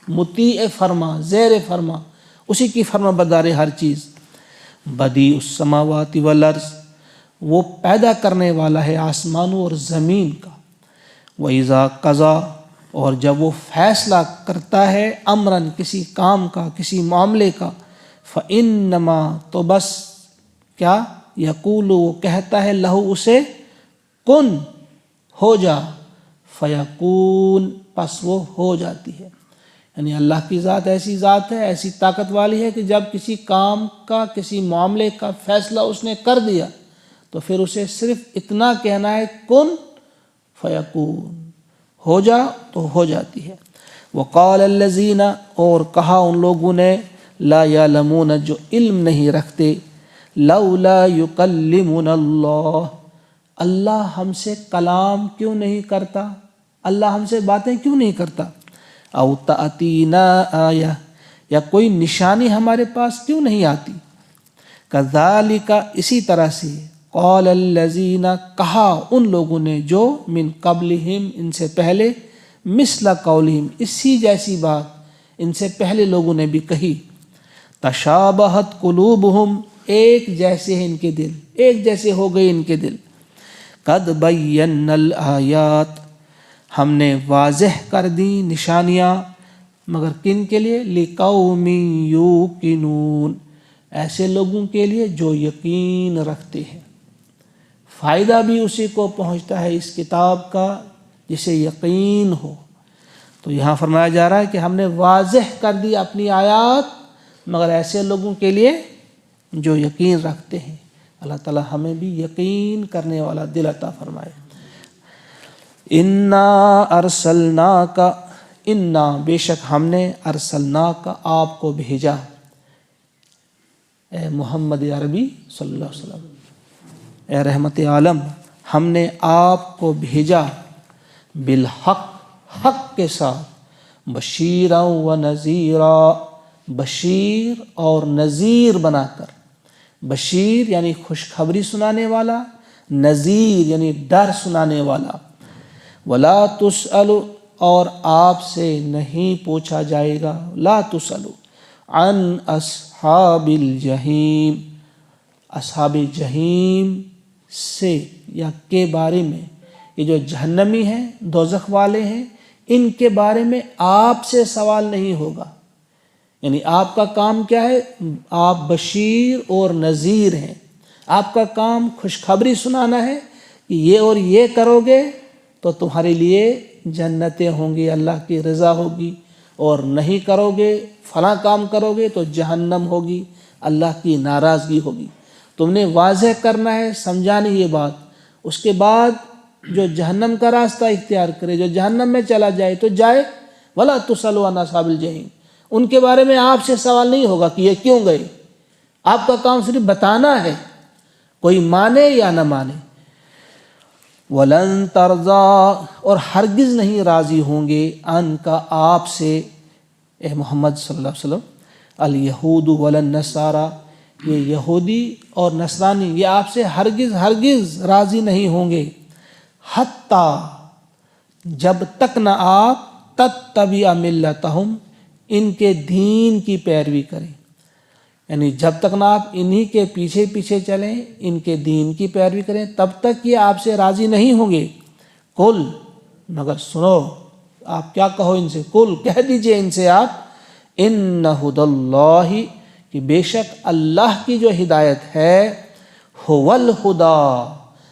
مطیع فرما، زیر فرما، اسی کی فرما بردار ہر چیز۔ بدیع السماوات والارض، وہ پیدا کرنے والا ہے آسمانوں اور زمین کا۔ وَإِذَا قَضَى، اور جب وہ فیصلہ کرتا ہے، امراً، کسی کام کا، کسی معاملے کا، فَإِنَّمَا، تو بس کیا، یقول، وہ کہتا ہے، لہو اسے، کن، ہو جا، فیکون، پس وہ ہو جاتی ہے۔ یعنی اللہ کی ذات ایسی ذات ہے، ایسی طاقت والی ہے کہ جب کسی کام کا، کسی معاملے کا فیصلہ اس نے کر دیا تو پھر اسے صرف اتنا کہنا ہے، کن فیکون، ہو جا تو ہو جاتی ہے۔ وقال الذین، اور کہا ان لوگوں نے، لا یعلمون جو علم نہیں رکھتے، لولا یکلمنا اللہ اللہ ہم سے کلام کیوں نہیں کرتا، اللہ ہم سے باتیں کیوں نہیں کرتا، او تأتینا آیہ یا کوئی نشانی ہمارے پاس کیوں نہیں آتی، کذالک اسی طرح سے قال الذین کہا ان لوگوں نے جو من قبلہم ان سے پہلے، مثل قولہم اسی جیسی بات ان سے پہلے لوگوں نے بھی کہی، تشابہت قلوبہم ایک جیسے ہیں ان کے دل، ایک جیسے ہو گئے ان کے دل، قد بینا الآیات ہم نے واضح کر دی نشانیاں، مگر کن کے لیے، لقوم یوقنون ایسے لوگوں کے لیے جو یقین رکھتے ہیں، فائدہ بھی اسی کو پہنچتا ہے اس کتاب کا جسے یقین ہو۔ تو یہاں فرمایا جا رہا ہے کہ ہم نے واضح کر دی اپنی آیات مگر ایسے لوگوں کے لیے جو یقین رکھتے ہیں۔ اللہ تعالی ہمیں بھی یقین کرنے والا دل عطا فرمائے۔ انا ارسلناک انا بے شک ہم نے ارسلناک آپ کو بھیجا، اے محمد عربی صلی اللہ علیہ وسلم، اے رحمت عالم، ہم نے آپ کو بھیجا بالحق حق کے ساتھ، بشیرا و نذیرا بشیر اور نذیر بنا کر، بشیر یعنی خوشخبری سنانے والا، نذیر یعنی ڈر سنانے والا، ولا تسأل اور آپ سے نہیں پوچھا جائے گا، لا تسأل عن اصحاب الجحیم اصحاب جحیم سے یا کے بارے میں، یہ جو جہنمی ہیں دوزخ والے ہیں ان کے بارے میں آپ سے سوال نہیں ہوگا، یعنی آپ کا کام کیا ہے، آپ بشیر اور نذیر ہیں، آپ کا کام خوشخبری سنانا ہے کہ یہ اور یہ کرو گے تو تمہارے لیے جنتیں ہوں گی، اللہ کی رضا ہوگی، اور نہیں کرو گے فلاں کام کرو گے تو جہنم ہوگی، اللہ کی ناراضگی ہوگی۔ تم نے واضح کرنا ہے، سمجھانی یہ بات، اس کے بعد جو جہنم کا راستہ اختیار کرے، جو جہنم میں چلا جائے تو جائے، ولا تسألوا عن اصحاب الجحیم ان کے بارے میں آپ سے سوال نہیں ہوگا کہ یہ کیوں گئے، آپ کا کام صرف بتانا ہے، کوئی مانے یا نہ مانے۔ وَلَن تَرْضَىٰ اور ہرگز نہیں راضی ہوں گے ان کا آپ سے، اے محمد صلی اللہ علیہ وسلم، الیہود ولا النصارى یہ یہودی اور نصرانی یہ آپ سے ہرگز راضی نہیں ہوں گے، حتیٰ جب تک نہ آپ تتبع ملتہم ان کے دین کی پیروی کریں، یعنی جب تک نہ آپ انہی کے پیچھے پیچھے چلیں، ان کے دین کی پیروی کریں، تب تک یہ آپ سے راضی نہیں ہوں گے۔ قل مگر سنو، آپ کیا کہو ان سے، قل کہہ دیجئے ان سے آپ، ان ھدی اللہ کہ بے شک اللہ کی جو ہدایت ہے، ھو الھدی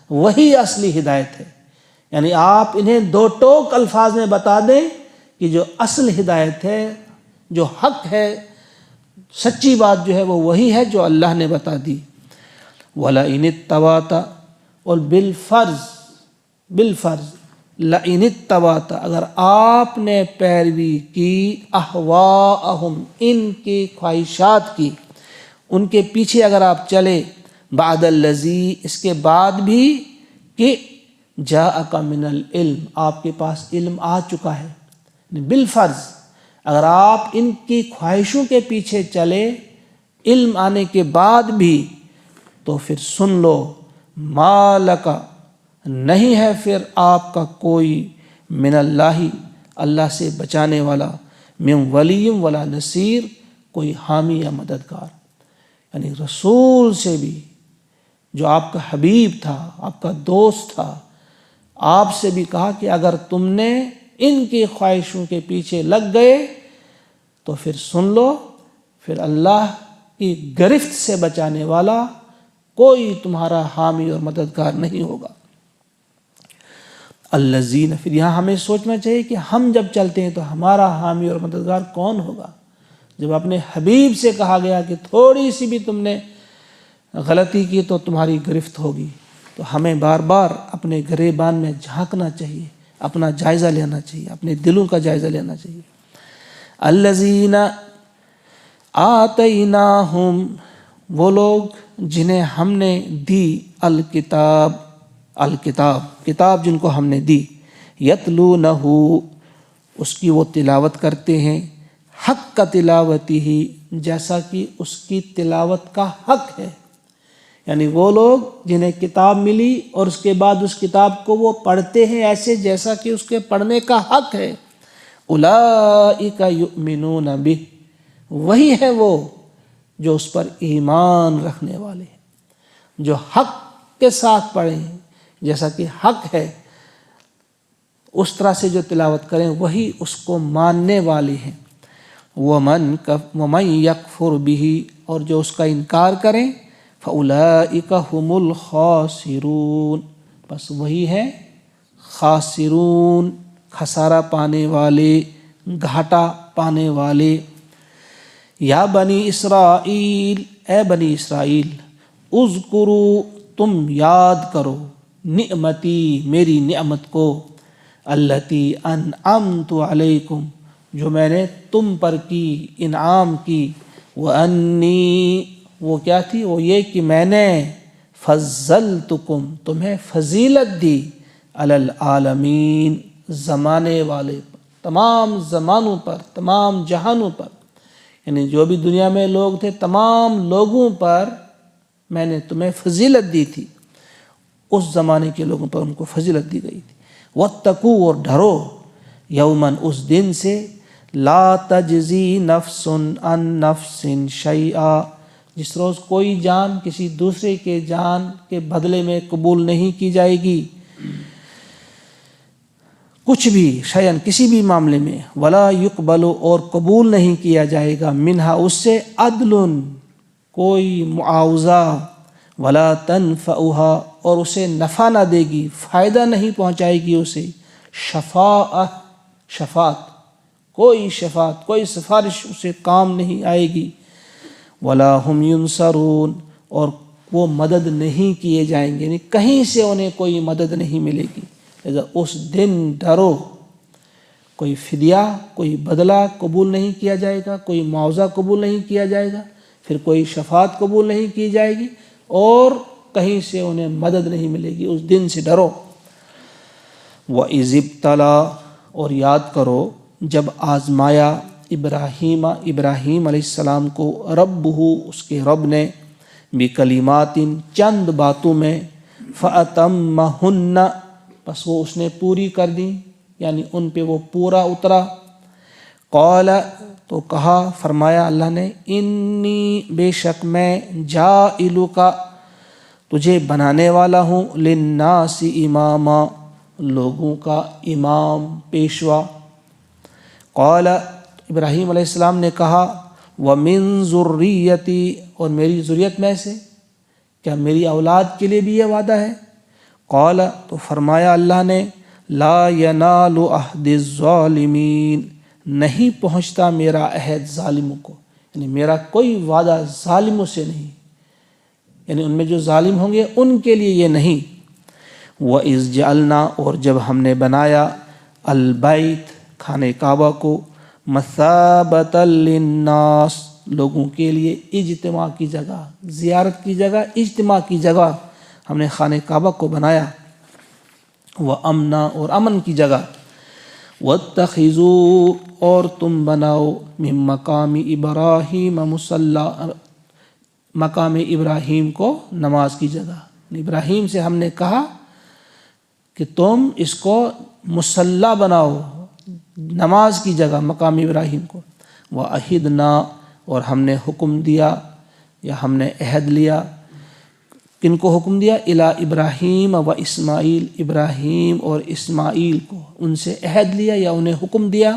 وہی اصلی ہدایت ہے، یعنی آپ انہیں دو ٹوک الفاظ میں بتا دیں کہ جو اصل ہدایت ہے، جو حق ہے، سچی بات جو ہے وہ وہی ہے جو اللہ نے بتا دی۔ وَلَئِنِ اتَّبَعْتَ اور بالفرض لَئِنِ اتَّبَعْتَ اگر آپ نے پیروی کی، اہواءہم ان کی خواہشات کی، ان کے پیچھے اگر آپ چلے، بعد الذی اس کے بعد بھی کہ جاءک من العلم آپ کے پاس علم آ چکا ہے، بالفرض اگر آپ ان کی خواہشوں کے پیچھے چلے علم آنے کے بعد بھی، تو پھر سن لو، ما لکا نہیں ہے پھر آپ کا کوئی، من اللہ اللہ سے بچانے والا، من ولی ولا نصیر کوئی حامی یا مددگار، یعنی رسول سے بھی جو آپ کا حبیب تھا، آپ کا دوست تھا، آپ سے بھی کہا کہ اگر تم نے ان کی خواہشوں کے پیچھے لگ گئے تو پھر سن لو، پھر اللہ کی گرفت سے بچانے والا کوئی تمہارا حامی اور مددگار نہیں ہوگا۔ الذین پھر یہاں ہمیں سوچنا چاہیے کہ ہم جب چلتے ہیں تو ہمارا حامی اور مددگار کون ہوگا؟ جب اپنے حبیب سے کہا گیا کہ تھوڑی سی بھی تم نے غلطی کی تو تمہاری گرفت ہوگی، تو ہمیں بار بار اپنے گریبان میں جھانکنا چاہیے، اپنا جائزہ لینا چاہیے، اپنے دلوں کا جائزہ لینا چاہیے۔ الذین آتیناہم وہ لوگ جنہیں ہم نے دی کتاب جن کو ہم نے دی، یتلونہ اس کی وہ تلاوت کرتے ہیں، حق کا تلاوتی ہی جیسا کہ اس کی تلاوت کا حق ہے، یعنی وہ لوگ جنہیں کتاب ملی اور اس کے بعد اس کتاب کو وہ پڑھتے ہیں ایسے جیسا کہ اس کے پڑھنے کا حق ہے، اولئک یؤمنون بہ وہی ہے وہ جو اس پر ایمان رکھنے والے ہیں، جو حق کے ساتھ پڑھیں جیسا کہ حق ہے اس طرح سے جو تلاوت کریں وہی اس کو ماننے والے ہیں، ومن یکفر بہ اور جو اس کا انکار کریں فاولئک هم الخاسرون بس وہی ہے خاسرون خسارہ پانے والے، گھاٹا پانے والے۔ یا بنی اسرائیل اے بنی اسرائیل، اذکروا تم یاد کرو نعمتی میری نعمت کو، التی انعمت علیکم جو میں نے تم پر کی انعام کی، وانی وہ کیا تھی، وہ یہ کہ میں نے فضلتکم تمہیں فضیلت دی، علی العالمین زمانے والے پر، تمام زمانوں پر، تمام جہانوں پر، یعنی جو بھی دنیا میں لوگ تھے تمام لوگوں پر میں نے تمہیں فضیلت دی تھی، اس زمانے کے لوگوں پر ان کو فضیلت دی گئی تھی۔ واتقوا اور ڈرو یومن اس دن سے، لا تجزی نفس عن نفس شیئا جس روز کوئی جان کسی دوسرے کے جان کے بدلے میں قبول نہیں کی جائے گی، کچھ بھی شیئن کسی بھی معاملے میں، ولا یقبل اور قبول نہیں کیا جائے گا، منہا اس سے عدل کوئی معاوضہ، ولا تنفعها اور اسے نفع نہ دے گی، فائدہ نہیں پہنچائے گی اسے، شفاعت کوئی شفاعت کوئی سفارش اسے کام نہیں آئے گی، ولا هم ینصرون اور وہ مدد نہیں کیے جائیں گے، یعنی کہیں سے انہیں کوئی مدد نہیں ملے گی۔ اس دن ڈرو، کوئی فدیہ کوئی بدلہ قبول نہیں کیا جائے گا، کوئی معاوضہ قبول نہیں کیا جائے گا، پھر کوئی شفاعت قبول نہیں کی جائے گی، اور کہیں سے انہیں مدد نہیں ملے گی، اس دن سے ڈرو۔ وَإِذِ ابْتَلَىٰ اور یاد کرو جب آزمایا ابراہیم علیہ السلام کو ربہ اس کے رب نے، بکلمات چند باتوں میں، فَأَتَمَّهُنَّ بس وہ اس نے پوری کر دی، یعنی ان پہ وہ پورا اترا۔ قال تو کہا فرمایا اللہ نے، انی بے شک میں جاعلک تجھے بنانے والا ہوں، للناس اماما لوگوں کا امام پیشوا۔ قال ابراہیم علیہ السلام نے کہا، ومن ذریتی اور میری ذریت میں سے، کیا میری اولاد کے لیے بھی یہ وعدہ ہے؟ قال تو فرمایا اللہ نے، لا ینال عہد الظالمین نہیں پہنچتا میرا عہد ظالموں کو، یعنی میرا کوئی وعدہ ظالموں سے نہیں، یعنی ان میں جو ظالم ہوں گے ان کے لیے یہ نہیں۔ وَإِذْ جَعَلْنَا اور جب ہم نے بنایا البیت خانہ کعبہ کو، مثابۃ للناس لوگوں کے لیے اجتماع کی جگہ، زیارت کی جگہ، اجتماع کی جگہ ہم نے خانہ کعبہ کو بنایا، وَأَمْنًا اور امن کی جگہ، وَاتَّخِذُوا اور تم بناؤ من مقام ابراہیم مصلی مقام ابراہیم کو نماز کی جگہ، ابراہیم سے ہم نے کہا کہ تم اس کو مصلی بناؤ، نماز کی جگہ مقام ابراہیم کو۔ وَأَحِدْنَا اور ہم نے حکم دیا یا ہم نے عہد لیا، کن کو حکم دیا؟ الی ابراہیم و اسماعیل ابراہیم اور اسماعیل کو، ان سے عہد لیا یا انہیں حکم دیا،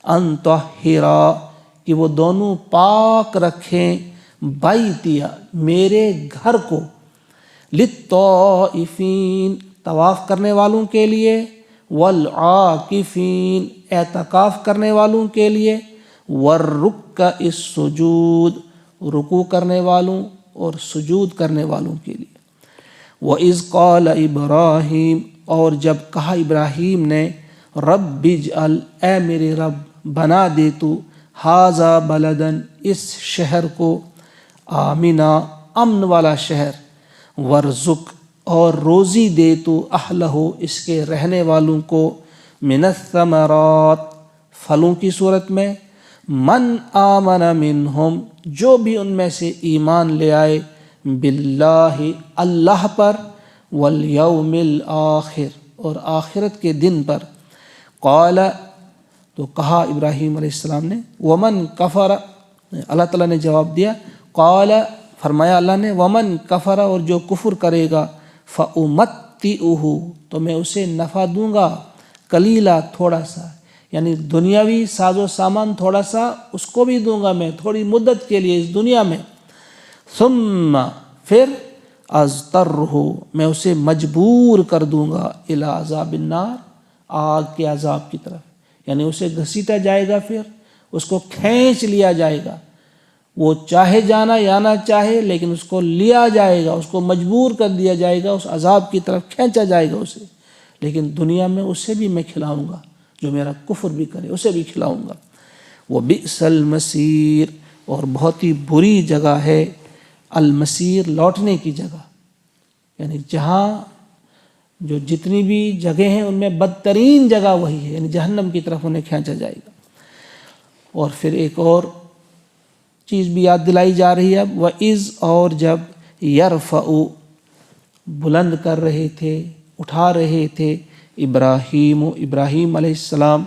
ان طہرا کہ وہ دونوں پاک رکھیں، بیتیا میرے گھر کو، للطائفین طواف کرنے والوں کے لیے، والعاکفین اعتکاف کرنے والوں کے لیے، والرکع السجود رکوع کرنے والوں اور سجود کرنے والوں کے لیے۔ وَإِذْ قَالَ ابراہیم اور جب کہا ابراہیم نے، رب اجعل اے میرے رب بنا دے تو ھذا بلدن، اس شہر کو، آمنا، امن والا شہر، ورزق، اور روزی دے تو اہلہ، اس کے رہنے والوں کو، من الثمرات، پھلوں کی صورت میں، من آمن منہم، جو بھی ان میں سے ایمان لے آئے، باللہ، اللہ پر، والیوم الآخر، اور آخرت کے دن پر، قال، تو کہا ابراہیم علیہ السلام نے، ومن کفر، اللہ تعالیٰ نے جواب دیا، قال، فرمایا اللہ نے، ومن کفر، اور جو کفر کرے گا، فأمتئہ، تو میں اسے نفع دوں گا، قلیلا، تھوڑا سا، یعنی دنیاوی ساز و سامان تھوڑا سا اس کو بھی دوں گا میں تھوڑی مدت کے لیے اس دنیا میں، ثم، پھر، اضطرہ، میں اسے مجبور کر دوں گا، الی عذاب النار، آگ کے عذاب کی طرف، یعنی اسے گھسیٹا جائے گا، پھر اس کو کھینچ لیا جائے گا، وہ چاہے جانا یا نہ چاہے لیکن اس کو لیا جائے گا، اس کو مجبور کر دیا جائے گا، اس عذاب کی طرف کھینچا جائے گا اسے، لیکن دنیا میں اسے بھی میں کھلاؤں گا، جو میرا کفر بھی کرے اسے بھی کھلاؤں گا۔ وبئس المصیر، اور بہت ہی بری جگہ ہے، المصیر، لوٹنے کی جگہ، یعنی جہاں جو جتنی بھی جگہیں ہیں ان میں بدترین جگہ وہی ہے، یعنی جہنم کی طرف انہیں کھینچا جائے گا۔ اور پھر ایک اور چیز بھی یاد دلائی جا رہی ہے اب، وَإِذْ، اور جب، يَرْفَعُ، بلند کر رہے تھے، اٹھا رہے تھے، ابراہیم علیہ السلام،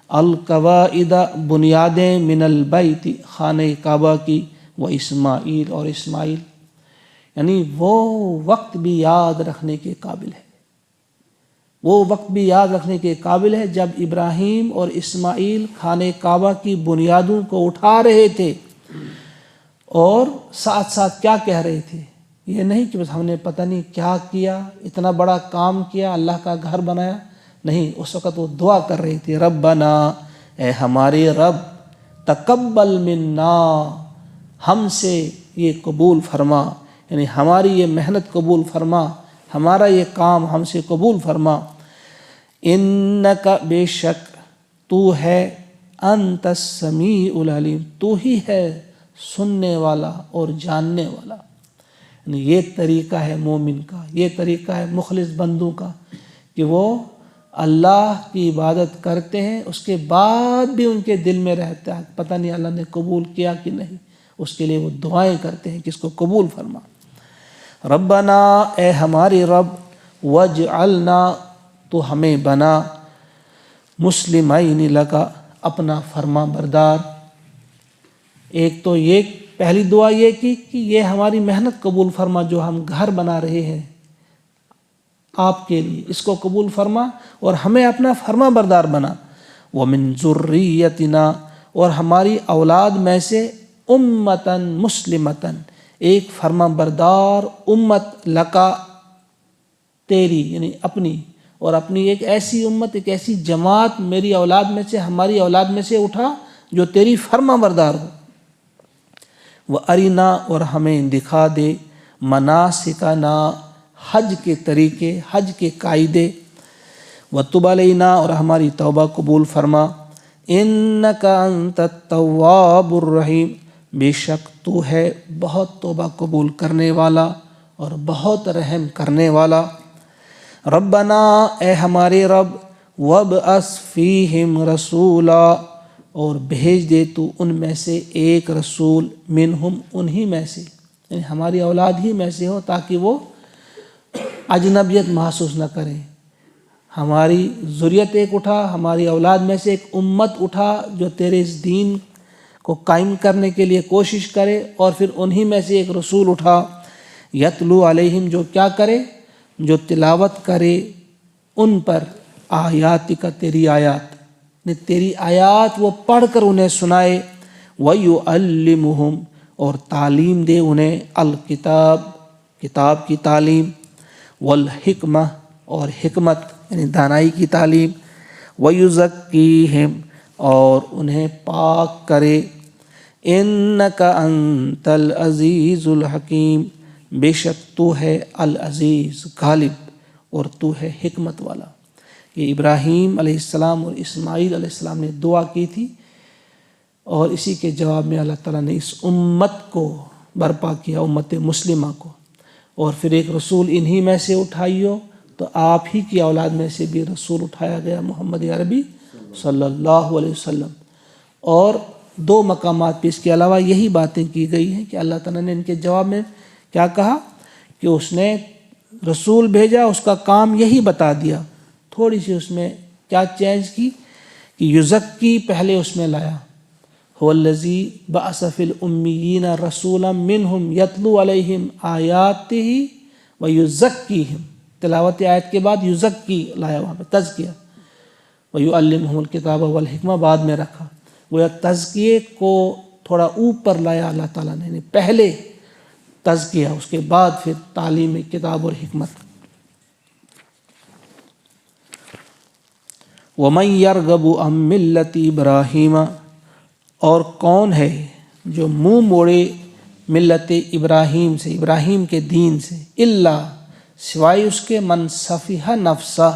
القواعد، بنیادیں، من البیت، خانہ کعبہ کی، و اسماعیل، اور اسماعیل، یعنی وہ وقت بھی یاد رکھنے کے قابل ہے، وہ وقت بھی یاد رکھنے کے قابل ہے جب ابراہیم اور اسماعیل خانہ کعبہ کی بنیادوں کو اٹھا رہے تھے، اور ساتھ ساتھ کیا کہہ رہے تھے، یہ نہیں کہ بس ہم نے پتہ نہیں کیا کیا، اتنا بڑا کام کیا، اللہ کا گھر بنایا، نہیں، اس وقت وہ دعا کر رہے تھے، ربنا، اے ہمارے رب، تقبل منا، ہم سے یہ قبول فرما، یعنی ہماری یہ محنت قبول فرما، ہمارا یہ کام ہم سے قبول فرما، انک، بے شک، تو ہے، انت السمیع العلیم، تو ہی ہے سننے والا اور جاننے والا، یعنی یہ طریقہ ہے مومن کا، یہ طریقہ ہے مخلص بندوں کا، کہ وہ اللہ کی عبادت کرتے ہیں، اس کے بعد بھی ان کے دل میں رہتا ہے پتہ نہیں اللہ نے قبول کیا کہ نہیں، اس کے لیے وہ دعائیں کرتے ہیں کہ اس کو قبول فرما۔ ربنا، اے ہمارے رب، وجعلنا، تو ہمیں بنا، مسلمین لک، اپنا فرما بردار۔ ایک تو یہ پہلی دعا یہ کی کہ یہ ہماری محنت قبول فرما، جو ہم گھر بنا رہے ہیں آپ کے لیے، اس کو قبول فرما اور ہمیں اپنا فرما بردار بنا۔ ومن ذریتنا، اور ہماری اولاد میں سے، امتاً مسلمتاً، ایک فرما بردار امت، لکا، تیری، یعنی اپنی، اور اپنی ایک ایسی امت، ایک ایسی جماعت میری اولاد میں سے، ہماری اولاد میں سے اٹھا جو تیری فرما بردار ہو۔ وَأَرِنَا، اور ہمیں دکھا دے، مناسکنا، حج کے طریقے، حج کے قاعدے، وَتُبْ عَلَيْنَا، اور ہماری توبہ قبول فرما، إِنَّكَ أَنْتَ التَّوَّابُ الرَّحِيمُ، بے شک تو ہے بہت توبہ قبول کرنے والا اور بہت رحم کرنے والا۔ ربنا، اے ہمارے رب، وَابْعَثْ فِيهِمْ رَسُولًا، اور بھیج دے تو ان میں سے ایک رسول، منہم، انہی میں سے، یعنی ہماری اولاد ہی میں سے ہو، تاکہ وہ اجنبیت محسوس نہ کریں۔ ہماری ذریت ایک اٹھا، ہماری اولاد میں سے ایک امت اٹھا جو تیرے اس دین کو قائم کرنے کے لیے کوشش کرے، اور پھر انہی میں سے ایک رسول اٹھا، یتلو علیہم، جو کیا کرے، جو تلاوت کرے ان پر، آیات کا، تیری آیات، تیری آیات وہ پڑھ کر انہیں سنائے، وَيُعَلِّمُهُمْ، اور تعلیم دے انہیں، الکتاب، کتاب کی تعلیم، والحکمہ، اور حکمت یعنی دانائی کی تعلیم، وَيُزَكِّيهِمْ، اور انہیں پاک کرے، إِنَّكَ أَنْتَ الْعَزِيزُ الْحَكِيمُ، بے شک تو ہے العزیز، غالب، اور تو ہے حکمت والا۔ یہ ابراہیم علیہ السلام اور اسماعیل علیہ السلام نے دعا کی تھی اور اسی کے جواب میں اللہ تعالیٰ نے اس امت کو برپا کیا، امت مسلمہ کو، اور پھر ایک رسول انہی میں سے اٹھائیو، تو آپ ہی کی اولاد میں سے بھی رسول اٹھایا گیا محمد عربی صلی اللہ علیہ وسلم۔ اور دو مقامات پہ اس کے علاوہ یہی باتیں کی گئی ہیں کہ اللہ تعالیٰ نے ان کے جواب میں کیا کہا کہ اس نے رسول بھیجا، اس کا کام یہی بتا دیا، تھوڑی سی اس میں کیا چینج کی کہ یزکی پہلے اس میں لایا، هو الذی بعث فی الامیین رسولا منہم یتلو علیہم آیاتہ ویزکیہم، تلاوت آیت کے بعد یزکی لایا، وہاں پہ تزکیہ، ویعلمہم الکتاب والحکمہ بعد میں رکھا، وہ تزکیے کو تھوڑا اوپر لایا اللہ تعالیٰ نے، پہلے تزکیہ اس کے بعد پھر تعلیم کتاب اور حکمت۔ وَمَن يَرْغَبُ عَن مِّلَّةِ ابراہیم، اور کون ہے جو منہ موڑے ملت ابراہیم سے، ابراہیم کے دین سے، الا سوائے اس کے من سفیہ نفسہ،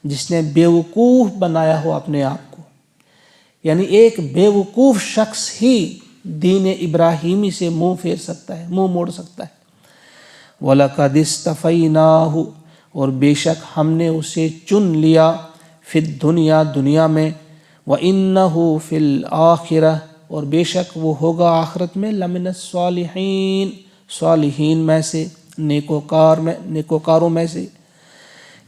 جس نے بیوقوف بنایا ہو اپنے آپ کو، یعنی ایک بیوقوف شخص ہی دین ابراہیمی سے منہ پھیر سکتا ہے، منہ موڑ سکتا ہے۔ وَلَقَدِ اسْتَفَيْنَاهُ، اور بے شک ہم نے اسے چن لیا، فی الدنیا، دنیا میں، وَإِنَّهُ فِي الْآخِرَةِ، اور بے شک وہ ہوگا آخرت میں، لَمِنَ الصَّالِحِينَ، صالحین میں سے، نیکوکاروں میں سے۔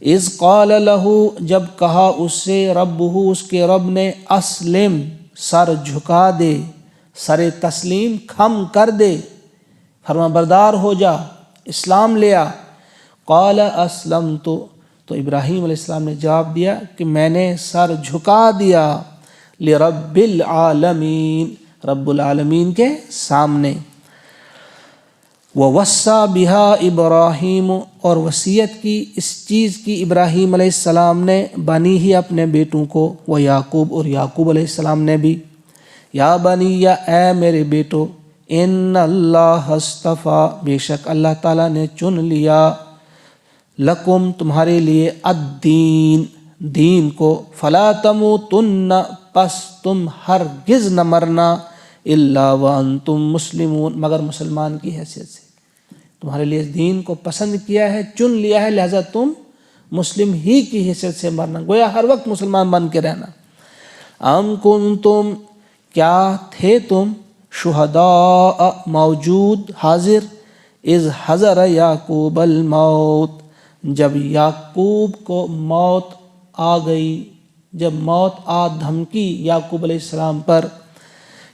اذ قال له، جب کہا اس سے، ربہ، اس کے رب نے، اسلم، سر جھکا دے، سر تسلیم کھم کر دے، فرما بردار ہو جا، اسلام لیا۔ قال اسلمت، تو ابراہیم علیہ السلام نے جواب دیا کہ میں نے سر جھکا دیا، لرب العالمین، رب العالمین کے سامنے۔ وَوَصَّى بِهَا ابراہیم، اور وصیت کی اس چیز کی ابراہیم علیہ السلام نے، بنی ہی اپنے بیٹوں کو، وہ یعقوب، اور یعقوب علیہ السلام نے بھی، یا بنی، یا اے میرے بیٹو، ان اللہ اصطفیٰ، بے شک اللہ تعالیٰ نے چن لیا، لکم، تمہارے لیے، الدین، دین کو، فلا تموتن، پس تم ہرگز نہ مرنا، الا وانتم مسلمون، مگر مسلمان کی حیثیت سے، تمہارے لیے دین کو پسند کیا ہے، چن لیا ہے، لہذا تم مسلم ہی کی حیثیت سے مرنا، گویا ہر وقت مسلمان بن کے رہنا۔ ام کنتم، کیا تھے تم، شہداء، موجود، حاضر، اذ حضر یعقوب الموت، جب یعقوب کو موت آ گئی، جب موت آ دھمکی یعقوب علیہ السلام پر،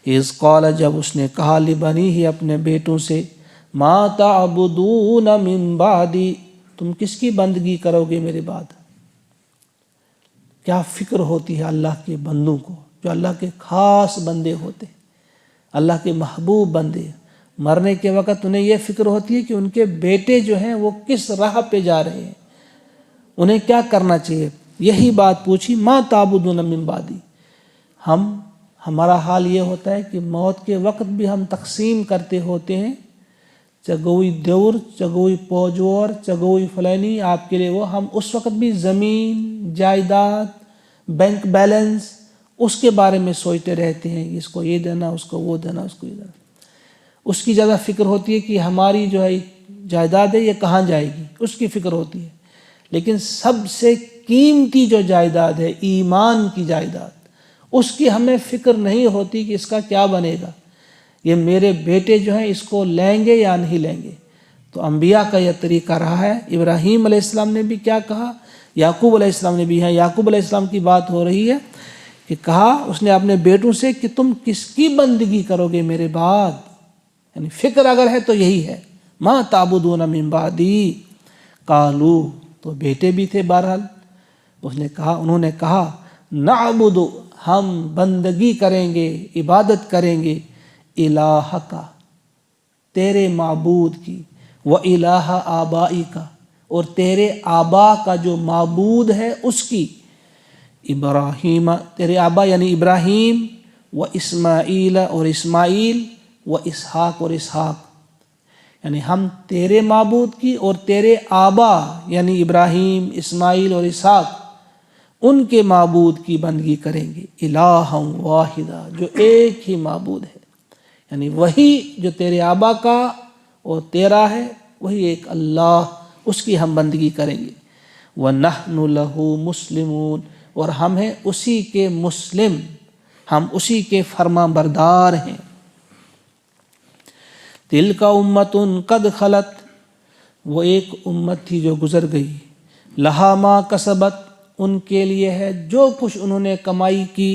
اذ قال، جب اس نے کہا، لبنی ہی اپنے بیٹوں سے، ما تعبدون من بعدی، تم کس کی بندگی کرو گے میرے بعد؟ کیا فکر ہوتی ہے اللہ کے بندوں کو، جو اللہ کے خاص بندے ہوتے ہیں، اللہ کے محبوب بندے، مرنے کے وقت انہیں یہ فکر ہوتی ہے کہ ان کے بیٹے جو ہیں وہ کس راہ پہ جا رہے ہیں، انہیں کیا کرنا چاہیے۔ یہی بات پوچھی، ما تعبدون من بعدی، ہمارا حال یہ ہوتا ہے کہ موت کے وقت بھی ہم تقسیم کرتے ہوتے ہیں، چگوئی دیور، چگوئی پوجور، چگوئی فلانی، آپ کے لیے وہ، ہم اس وقت بھی زمین، جائیداد، بینک بیلنس، اس کے بارے میں سوچتے رہتے ہیں، اس کو یہ دینا، اس کو وہ دینا، اس کو یہ دینا، اس کی زیادہ فکر ہوتی ہے کہ ہماری جو ہے جائیداد ہے یہ کہاں جائے گی، اس کی فکر ہوتی ہے۔ لیکن سب سے قیمتی جو جائیداد ہے، ایمان کی جائیداد، اس کی ہمیں فکر نہیں ہوتی کہ اس کا کیا بنے گا، یہ میرے بیٹے جو ہیں اس کو لیں گے یا نہیں لیں گے۔ تو انبیاء کا یہ طریقہ رہا ہے۔ ابراہیم علیہ السلام نے بھی کیا کہا، یعقوب علیہ السلام نے بھی ہے، یعقوب علیہ السلام کی بات ہو رہی ہے کہ کہا اس نے اپنے بیٹوں سے کہ تم کس کی بندگی کرو گے میرے بعد، یعنی فکر اگر ہے تو یہی ہے، ما تعبدون من بعدی، قالو، تو بیٹے بھی تھے بہرحال، انہوں نے کہا، نعبد، ہم بندگی کریں گے، عبادت کریں گے، الہ کا، تیرے معبود کی، و الہ آبائی کا، اور تیرے آبا کا جو معبود ہے اس کی، ابراہیم، تیرے آبا یعنی ابراہیم، و اسماعیل، اور اسماعیل، و اسحاق، اور اسحاق، یعنی ہم تیرے معبود کی اور تیرے آبا یعنی ابراہیم، اسماعیل اور اسحاق، ان کے معبود کی بندگی کریں گے، الہا واحدہ، جو ایک ہی معبود ہے، یعنی وہی جو تیرے آبا کا اور تیرا ہے، وہی ایک اللہ، اس کی ہم بندگی کریں گے۔ وَنَحْنُ لَهُ مُسْلِمُونَ، اور ہم ہیں اسی کے مسلم، ہم اسی کے فرما بردار ہیں۔ تِلْكَ أُمَّةٌ قَدْ خَلَتْ، وہ ایک امت تھی جو گزر گئی، لہا ما کسبت، ان کے لیے ہے جو کچھ انہوں نے کمائی کی،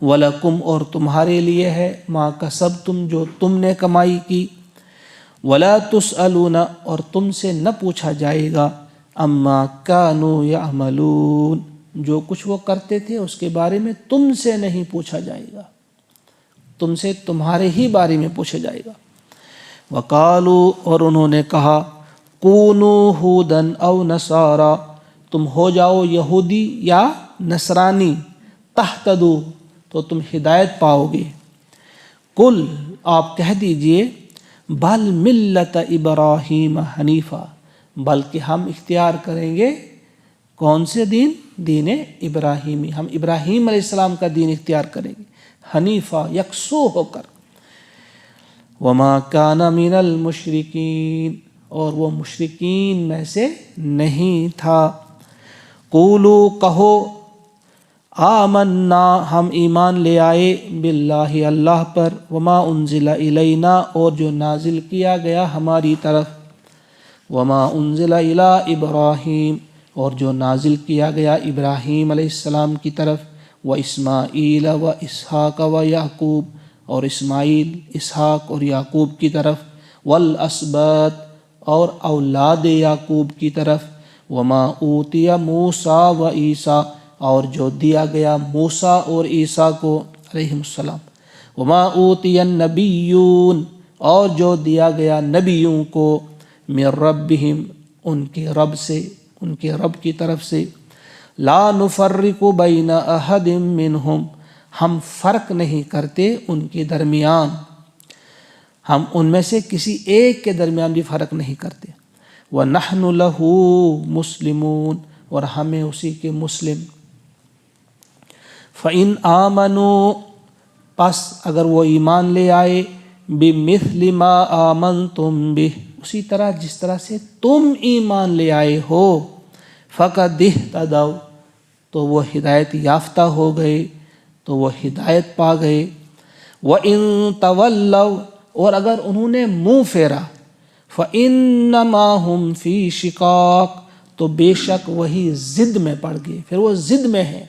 وَلَكُمْ، اور تمہارے لیے ہے ما کسبتم، جو تم نے کمائی کی، وَلَا تُسْأَلُونَ، اور تم سے نہ پوچھا جائے گا، اما كانوا يعملون، جو کچھ وہ کرتے تھے اس کے بارے میں تم سے نہیں پوچھا جائے گا، تم سے تمہارے ہی بارے میں پوچھا جائے گا۔ وَقَالُوا، اور انہوں نے کہا، كُونُوا هُودًا أَوْ نَصَارَىٰ، تم ہو جاؤ یہودی یا نصرانی، تہتدوا، تو تم ہدایت پاؤ گے۔ قل، آپ کہہ دیجئے، بل ملت ابراہیم حنیفہ، بلکہ ہم اختیار کریں گے کون سے دین؟ دین ابراہیمی، ہم ابراہیم علیہ السلام کا دین اختیار کریں گے، حنیفہ، یکسو ہو کر۔ وما کان من المشرکین، اور وہ مشرکین میں سے نہیں تھا۔ قولو، کہو، آمنا، ہم ایمان لے آئے، باللہ، اللہ پر، وما انزل الینا، اور جو نازل کیا گیا ہماری طرف، وما انزل الی ابراہیم، اور جو نازل کیا گیا ابراہیم علیہ السلام کی طرف، و اسماعیل و اسحاق و یعقوب، اور اسماعیل، اسحاق اور یعقوب کی طرف، والاسباط، اور اولاد یعقوب کی طرف، وما اوتی موسیٰ و عیسیٰ، اور جو دیا گیا موسیٰ اور عیسیٰ کو علیہم السلام، وما اوتی النبیون، اور جو دیا گیا نبیوں کو، من ربہم، ان کے رب سے، ان کے رب کی طرف سے، لا نفرق بین احد منہم، ہم فرق نہیں کرتے ان کے درمیان، ہم ان میں سے کسی ایک کے درمیان بھی فرق نہیں کرتے۔ وَنَحْنُ لَهُ مُسْلِمُونَ، اور ہمیں اسی کے مسلم۔ فَإِنْ آمَنُوا، پس اگر وہ ایمان لے آئے، بِمِثْلِ مَا آمَنْتُمْ بِهِ، اسی طرح جس طرح سے تم ایمان لے آئے ہو، فَقَدِ اهْتَدَوْا، تو وہ ہدایت یافتہ ہو گئے، تو وہ ہدایت پا گئے۔ وَإِن تَوَلَّوْا، اور اگر انہوں نے منہ پھیرا، فَإِنَّمَا هُمْ فِي شِقَاقٍ، تو بے شک وہی ضد میں پڑ گئے، پھر وہ ضد میں ہیں۔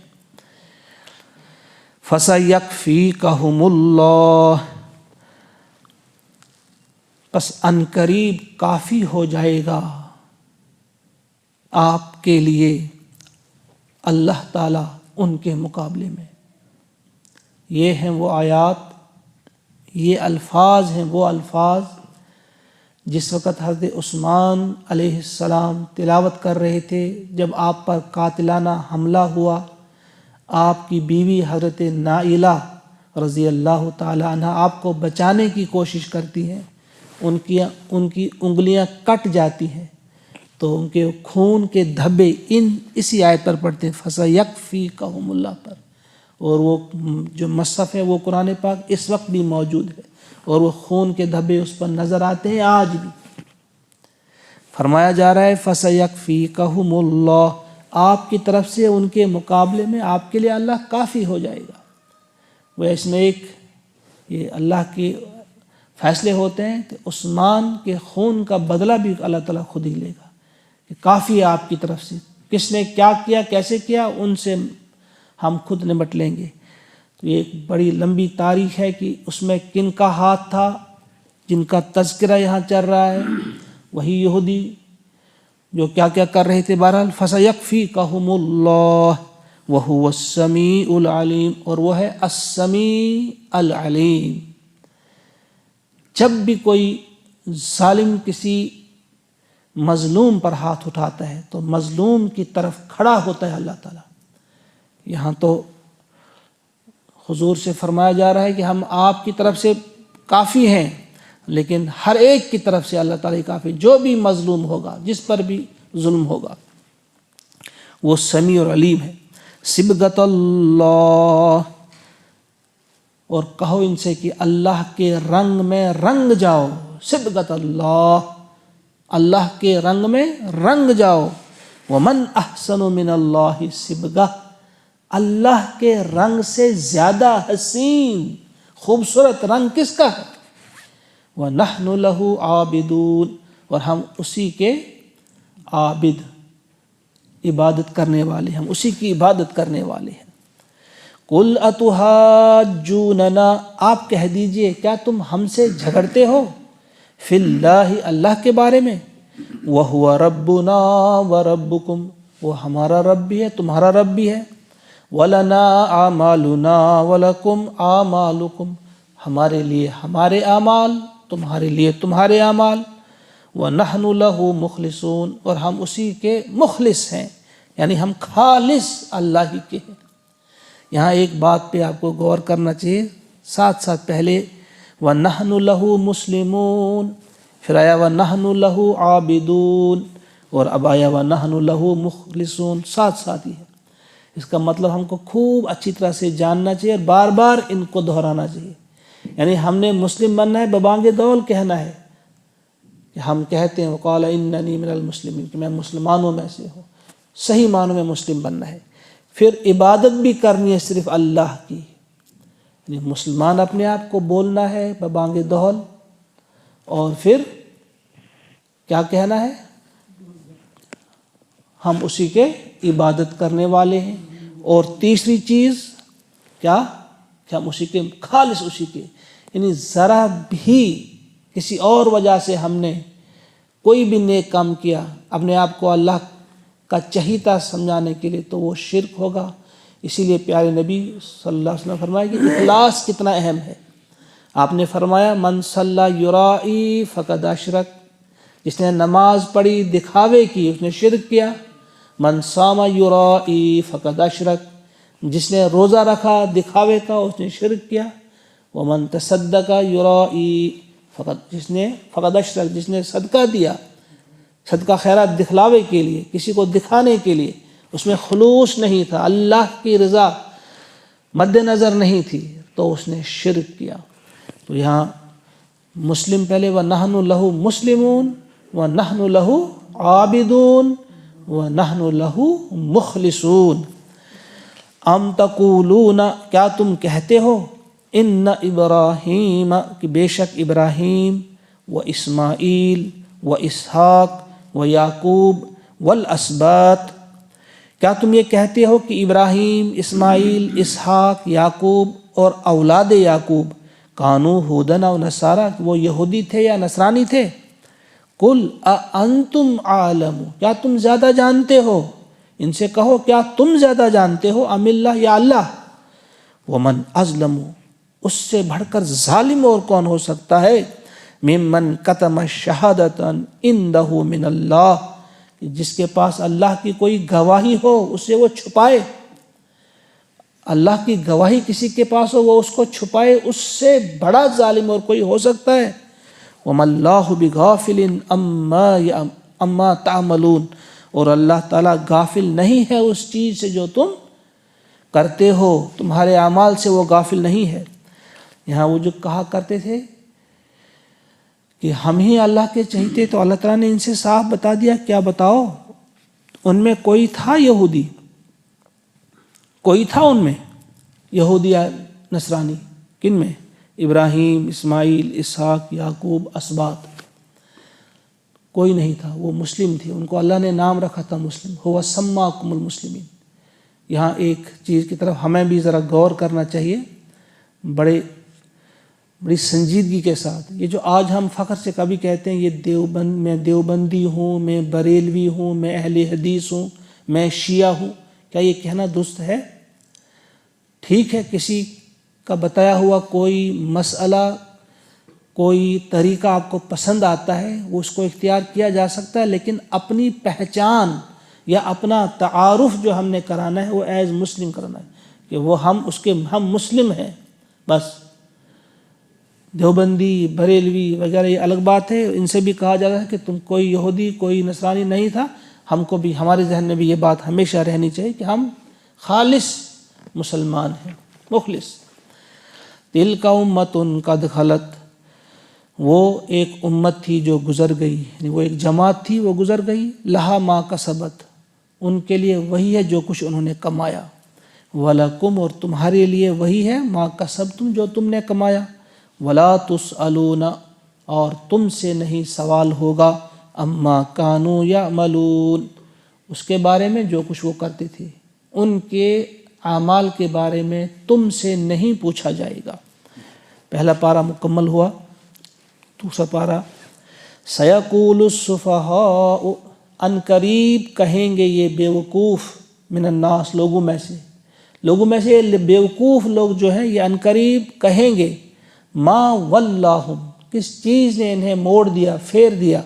فَسَيَكْفِيكَهُمُ اللَّهُ، پس عنقریب کافی ہو جائے گا آپ کے لیے اللہ تعالیٰ ان کے مقابلے میں۔ یہ ہیں وہ آیات، یہ الفاظ ہیں وہ الفاظ جس وقت حضرت عثمان علیہ السلام تلاوت کر رہے تھے، جب آپ پر قاتلانہ حملہ ہوا، آپ کی بیوی حضرت نائلہ رضی اللہ تعالی عنہ آپ کو بچانے کی کوشش کرتی ہیں، ان کی انگلیاں کٹ جاتی ہیں، تو ان کے خون کے دھبے اسی آیت پر پڑھتے ہیں، فَسَيَكْفِيكَهُمُ اللَّهُ پر، اور وہ جو مصحف ہے وہ قرآن پاک اس وقت بھی موجود ہے، اور وہ خون کے دھبے اس پر نظر آتے ہیں آج بھی۔ فرمایا جا رہا ہے فَسَيَكْفِيكَهُمُ اللَّهُ، آپ کی طرف سے ان کے مقابلے میں آپ کے لیے اللہ کافی ہو جائے گا۔ وہ اس میں ایک یہ اللہ کے فیصلے ہوتے ہیں کہ عثمان کے خون کا بدلہ بھی اللہ تعالیٰ خود ہی لے گا، کہ کافی ہے آپ کی طرف سے، کس نے کیا کیا، کیسے کیا، ان سے ہم خود نمٹ لیں گے۔ تو یہ ایک بڑی لمبی تاریخ ہے کہ اس میں کن کا ہاتھ تھا، جن کا تذکرہ یہاں چل رہا ہے، وہی یہودی جو کیا کیا کر رہے تھے۔ بہرحال فَسَيَكْفِيكَهُمُ اللَّهُ وَهُوَ السَّمِيعُ الْعَلِيمُ، اور وہ ہے السمیع العلیم۔ جب بھی کوئی ظالم کسی مظلوم پر ہاتھ اٹھاتا ہے تو مظلوم کی طرف کھڑا ہوتا ہے اللہ تعالیٰ۔ یہاں تو حضور سے فرمایا جا رہا ہے کہ ہم آپ کی طرف سے کافی ہیں، لیکن ہر ایک کی طرف سے اللہ تعالیٰ کافی، جو بھی مظلوم ہوگا، جس پر بھی ظلم ہوگا، وہ سمیع اور علیم ہے۔ صبغۃ اللہ، اور کہو ان سے کہ اللہ کے رنگ میں رنگ جاؤ، صبغۃ اللہ، اللہ کے رنگ میں رنگ جاؤ، ومن احسن من اللہ صبغہ، اللہ کے رنگ سے زیادہ حسین خوبصورت رنگ کس کا ہے؟ وَنَحْنُ لَهُ عَابِدُونَ، اور ہم اسی کے عابد، عبادت کرنے والے، ہم اسی کی عبادت کرنے والے ہیں۔ قُلْ أَتُحَاجُّونَنَا، آپ کہہ دیجئے کیا تم ہم سے جھگڑتے ہو، فی اللہ، اللہ کے بارے میں، وَهُوَ رَبُّنَا وَرَبُّكُمْ، وہ ہمارا رب بھی ہے تمہارا رب بھی ہے، وَلَنَا أَعْمَالُنَا وَلَكُمْ أَعْمَالُكُمْ، ہمارے لیے ہمارے اعمال، تمہارے لیے تمہارے اعمال، وَنَحْنُ لَهُ مُخْلِصُونَ، اور ہم اسی کے مخلص ہیں، یعنی ہم خالص اللہ ہی کے ہیں۔ یہاں ایک بات پہ آپ کو غور کرنا چاہیے، ساتھ ساتھ پہلے وَنَحْنُ لَهُ مُسْلِمُونَ، پھر آیا وَنَحْنُ لَهُ عَابِدُونَ، اور اب آیا وَنَحْنُ لَهُ مُخْلِصُونَ، ساتھ ساتھ ہی ہے۔ اس کا مطلب ہم کو خوب اچھی طرح سے جاننا چاہیے اور بار بار ان کو دہرانا چاہیے، یعنی ہم نے مسلم بننا ہے، ببانگ دول کہنا ہے کہ ہم کہتے ہیں وقال اننی من المسلمین، کہ میں مسلمانوں میں سے ہوں، صحیح معنوں میں مسلم بننا ہے۔ پھر عبادت بھی کرنی ہے صرف اللہ کی، یعنی مسلمان اپنے آپ کو بولنا ہے ببانگ دول، اور پھر کیا کہنا ہے، ہم اسی کے عبادت کرنے والے ہیں، اور تیسری چیز کیا کہ ہم اسی کے خالص اسی کے، یعنی ذرا بھی کسی اور وجہ سے ہم نے کوئی بھی نیک کام کیا اپنے آپ کو اللہ کا چہیتا سمجھانے کے لیے تو وہ شرک ہوگا۔ اسی لیے پیارے نبی صلی اللہ علیہ وسلم نے فرمایا کہ اخلاص کتنا اہم ہے۔ آپ نے فرمایا من صلی یرائی فقد اشرک، جس نے نماز پڑھی دکھاوے کی اس نے شرک کیا، من صام یرائی فقد اشرک، جس نے روزہ رکھا دکھاوے کا اس نے شرک کیا، ومن تصدق یرائی فقد اشرک، جس نے صدقہ دیا، صدقہ خیرات دکھلاوے کے لیے، کسی کو دکھانے کے لیے، اس میں خلوص نہیں تھا، اللہ کی رضا مد نظر نہیں تھی، تو اس نے شرک کیا۔ تو یہاں مسلم پہلے وَنَحْنُ لَهُ مُسْلِمُونَ وَنَحْنُ لَهُ عَابِدُونَ وَنَحْنُ لَهُ مُخْلِصُونَ۔ ام تقولون، کیا تم کہتے ہو، ان ابراہیم، کہ بے شک ابراہیم، و اسماعیل و اسحاق و یعقوب والاسباط، کیا تم یہ کہتے ہو کہ ابراہیم، اسماعیل، اسحاق، یعقوب اور اولاد یعقوب کانو ہودن و نصارا، وہ یہودی تھے یا نصرانی تھے؟ قل اانتم عالم، کیا تم زیادہ جانتے ہو، ان سے کہو کیا تم زیادہ جانتے ہو، ام اللہ، یا اللہ، ومن اظلم، اس سے بڑھ کر ظالم اور کون ہو سکتا ہے، ممن کتم شہادتا عندہ من اللہ، جس کے پاس اللہ کی کوئی گواہی ہو اسے وہ چھپائے، اللہ کی گواہی کسی کے پاس ہو وہ اس کو چھپائے، اس سے بڑا ظالم اور کوئی ہو سکتا ہے؟ وَمَا اللَّهُ بِغَافِلٍ عَمَّا تَعْمَلُونَ، اور اللہ تعالیٰ غافل نہیں ہے اس چیز سے جو تم کرتے ہو، تمہارے اعمال سے وہ غافل نہیں ہے۔ یہاں وہ جو کہا کرتے تھے کہ ہم ہی اللہ کے چہیتے، تو اللہ تعالیٰ نے ان سے صاف بتا دیا، کیا بتاؤ، ان میں کوئی تھا یہودی، کوئی تھا ان میں یہودی یا نصرانی، کن میں؟ ابراہیم، اسماعیل، اسحاق، یعقوب، اسباط، کوئی نہیں تھا، وہ مسلم تھے، ان کو اللہ نے نام رکھا تھا مسلم، هو سماکم المسلمین۔ یہاں ایک چیز کی طرف ہمیں بھی ذرا غور کرنا چاہیے بڑی سنجیدگی کے ساتھ۔ یہ جو آج ہم فخر سے کبھی کہتے ہیں یہ میں دیوبندی ہوں، میں بریلوی ہوں، میں اہل حدیث ہوں، میں شیعہ ہوں، کیا یہ کہنا درست ہے؟ ٹھیک ہے، کسی کا بتایا ہوا کوئی مسئلہ، کوئی طریقہ آپ کو پسند آتا ہے، وہ اس کو اختیار کیا جا سکتا ہے، لیکن اپنی پہچان یا اپنا تعارف جو ہم نے کرانا ہے وہ ایز مسلم کرنا ہے، کہ وہ ہم مسلم ہیں بس۔ دیوبندی، بریلوی وغیرہ یہ الگ بات ہے، ان سے بھی کہا جاتا ہے کہ تم کوئی یہودی، کوئی نصرانی نہیں تھا، ہم کو بھی، ہمارے ذہن میں بھی یہ بات ہمیشہ رہنی چاہیے کہ ہم خالص مسلمان ہیں، مخلص۔ تلک امۃ قد خلت، وہ ایک امت تھی جو گزر گئی، یعنی وہ ایک جماعت تھی وہ گزر گئی، لہا ما کسبت، ان کے لیے وہی ہے جو کچھ انہوں نے کمایا، وَلَكُمْ، اور تمہارے لیے وہی ہے، ما کسبتم، جو تم نے کمایا، وَلَا تُسْأَلُونَ، اور تم سے نہیں سوال ہوگا، اما کانوا یعملون، اس کے بارے میں جو کچھ وہ کرتے تھے، ان کے اعمال کے بارے میں تم سے نہیں پوچھا جائے گا۔ پہلا پارہ مکمل ہوا۔ دوسرا پارہ، سَيَقُولُ السُّفَهَاءُ، ان قریب کہیں گے یہ بیوقوف، من الناس، لوگوں میں سے بیوقوف لوگ جو ہیں یہ ان قریب کہیں گے، ما ولاہم، کس چیز نے انہیں موڑ دیا، پھیر دیا،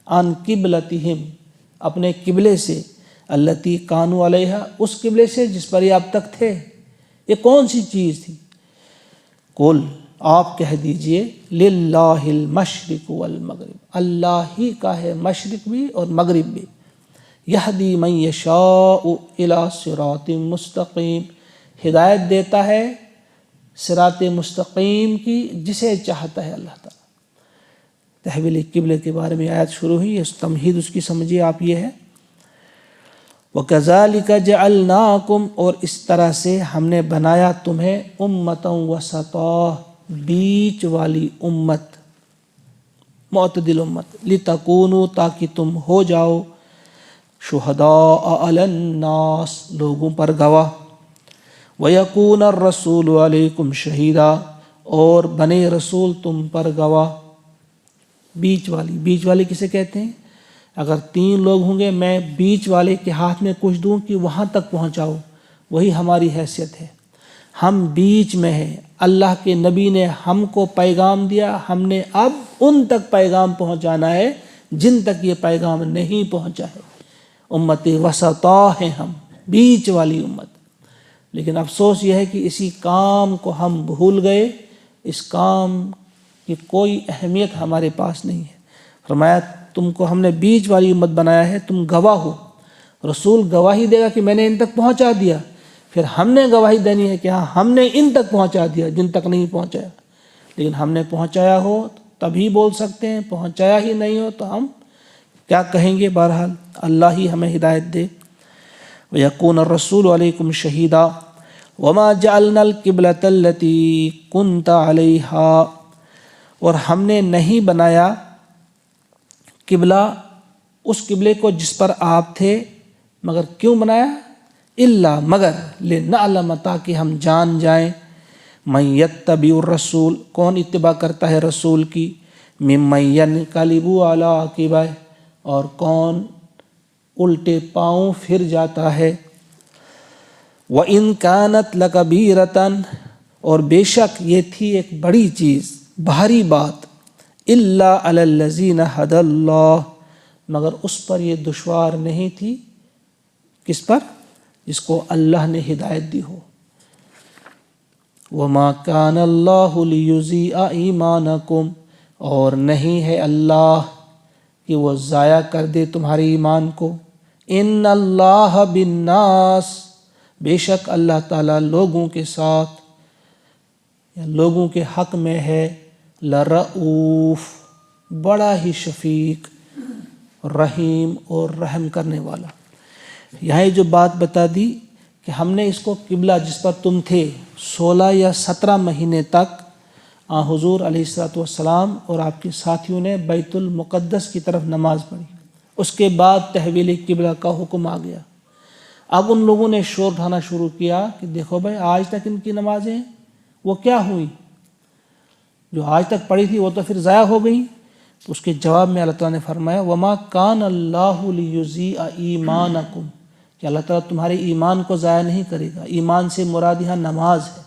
عن قبلتہم، اپنے قبلے سے، التی کانوا علیہا، اس قبلے سے جس پر یہ اب تک تھے، یہ کون سی چیز تھی؟ قل، آپ کہہ دیجئے، للہ المشرق والمغرب، اللہ ہی کا ہے مشرق بھی اور مغرب بھی، یہدی من یشاء الی صراط مستقیم، ہدایت دیتا ہے صراط مستقیم کی جسے چاہتا ہے اللہ تعالیٰ۔ تحویل قبلے کے بارے میں آیت شروع ہوئی، اس تمہید اس کی سمجھیے آپ یہ ہے، وَكَذَلِكَ جَعَلْنَاكُمْ، اور اس طرح سے ہم نے بنایا تمہیں، امۃ وسطا، بیچ والی امت، معتدل امت، لِتَكُونُوا، تاکہ تم ہو جاؤ، شہداء علی الناس، لوگوں پر گواہ، وَيَكُونَ الرَّسُولُ عَلَيْكُمْ شَهِيدًا، اور بنے رسول تم پر گواہ۔ بیچ والی کسے کہتے ہیں؟ اگر 3 لوگ ہوں گے، میں بیچ والے کے ہاتھ میں کچھ دوں کہ وہاں تک پہنچاؤ، وہی ہماری حیثیت ہے، ہم بیچ میں ہیں، اللہ کے نبی نے ہم کو پیغام دیا، ہم نے اب ان تک پیغام پہنچانا ہے جن تک یہ پیغام نہیں پہنچا ہے، امت وسطا ہیں ہم، بیچ والی امت۔ لیکن افسوس یہ ہے کہ اسی کام کو ہم بھول گئے، اس کام کی کوئی اہمیت ہمارے پاس نہیں ہے۔ فرمایا تم کو ہم نے بیچ والی امت بنایا ہے، تم گواہ ہو، رسول گواہی دے گا کہ میں نے ان تک پہنچا دیا، پھر ہم نے گواہی دینی ہے کہ ہاں ہم نے ان تک پہنچا دیا جن تک نہیں پہنچایا۔ لیکن ہم نے پہنچایا ہو تبھی بول سکتے ہیں، پہنچایا ہی نہیں ہو تو ہم کیا کہیں گے؟ بہرحال اللہ ہی ہمیں ہدایت دے۔ وَيَكُونَ الرَّسُولُ عَلَيْكُمْ شَهِيدًا وَمَا جَعَلْنَا الْقِبْلَةَ الَّتِي كُنْتَ عَلَيْهَا، اور ہم نے نہیں بنایا قبلہ، اس قبلے کو جس پر آپ تھے، مگر کیوں بنایا؟ الا، مگر، لنعلم، تاکہ ہم جان جائیں، من یتبع الرسول، کون اتباع کرتا ہے رسول کی، ممن ینقلب علی عقبیہ، اور کون الٹے پاؤں پھر جاتا ہے، وَإِن كَانَتْ لَكَبِيرَةً، اور بے شک یہ تھی ایک بڑی چیز، بھاری بات، إِلَّا عَلَى الَّذِينَ هَدَى اللَّهُ، مگر اس پر یہ دشوار نہیں تھی، کس پر؟ جس کو اللہ نے ہدایت دی ہو۔ وَمَا كَانَ اللَّهُ لِيُضِيعَ إِيمَانَكُمْ، اور نہیں ہے اللہ کہ وہ ضائع کر دے تمہارے ایمان کو، إِنَّ اللَّهَ بِالنَّاسِ، بے شک اللہ تعالیٰ لوگوں کے ساتھ یا لوگوں کے حق میں ہے، لرؤوف، بڑا ہی شفیق، رحیم اور رحم کرنے والا۔ یہاں جو بات بتا دی کہ ہم نے اس کو قبلہ جس پر تم تھے 16 یا 17 مہینے تک حضور علیہ السلام اور آپ کے ساتھیوں نے بیت المقدس کی طرف نماز پڑھی، اس کے بعد تحویل قبلہ کا حکم آ گیا۔ اب ان لوگوں نے شور اٹھانا شروع کیا کہ دیکھو بھائی آج تک ان کی نمازیں وہ کیا ہوئی، جو آج تک پڑھی تھی وہ تو پھر ضائع ہو گئی۔ تو اس کے جواب میں اللہ تعالیٰ نے فرمایا وَمَا كَانَ اللَّهُ لِيُضِيعَ إِيمَانَكُمْ، کہ اللہ تعالیٰ تمہارے ایمان کو ضائع نہیں کرے گا۔ ایمان سے مراد یہاں نماز ہے،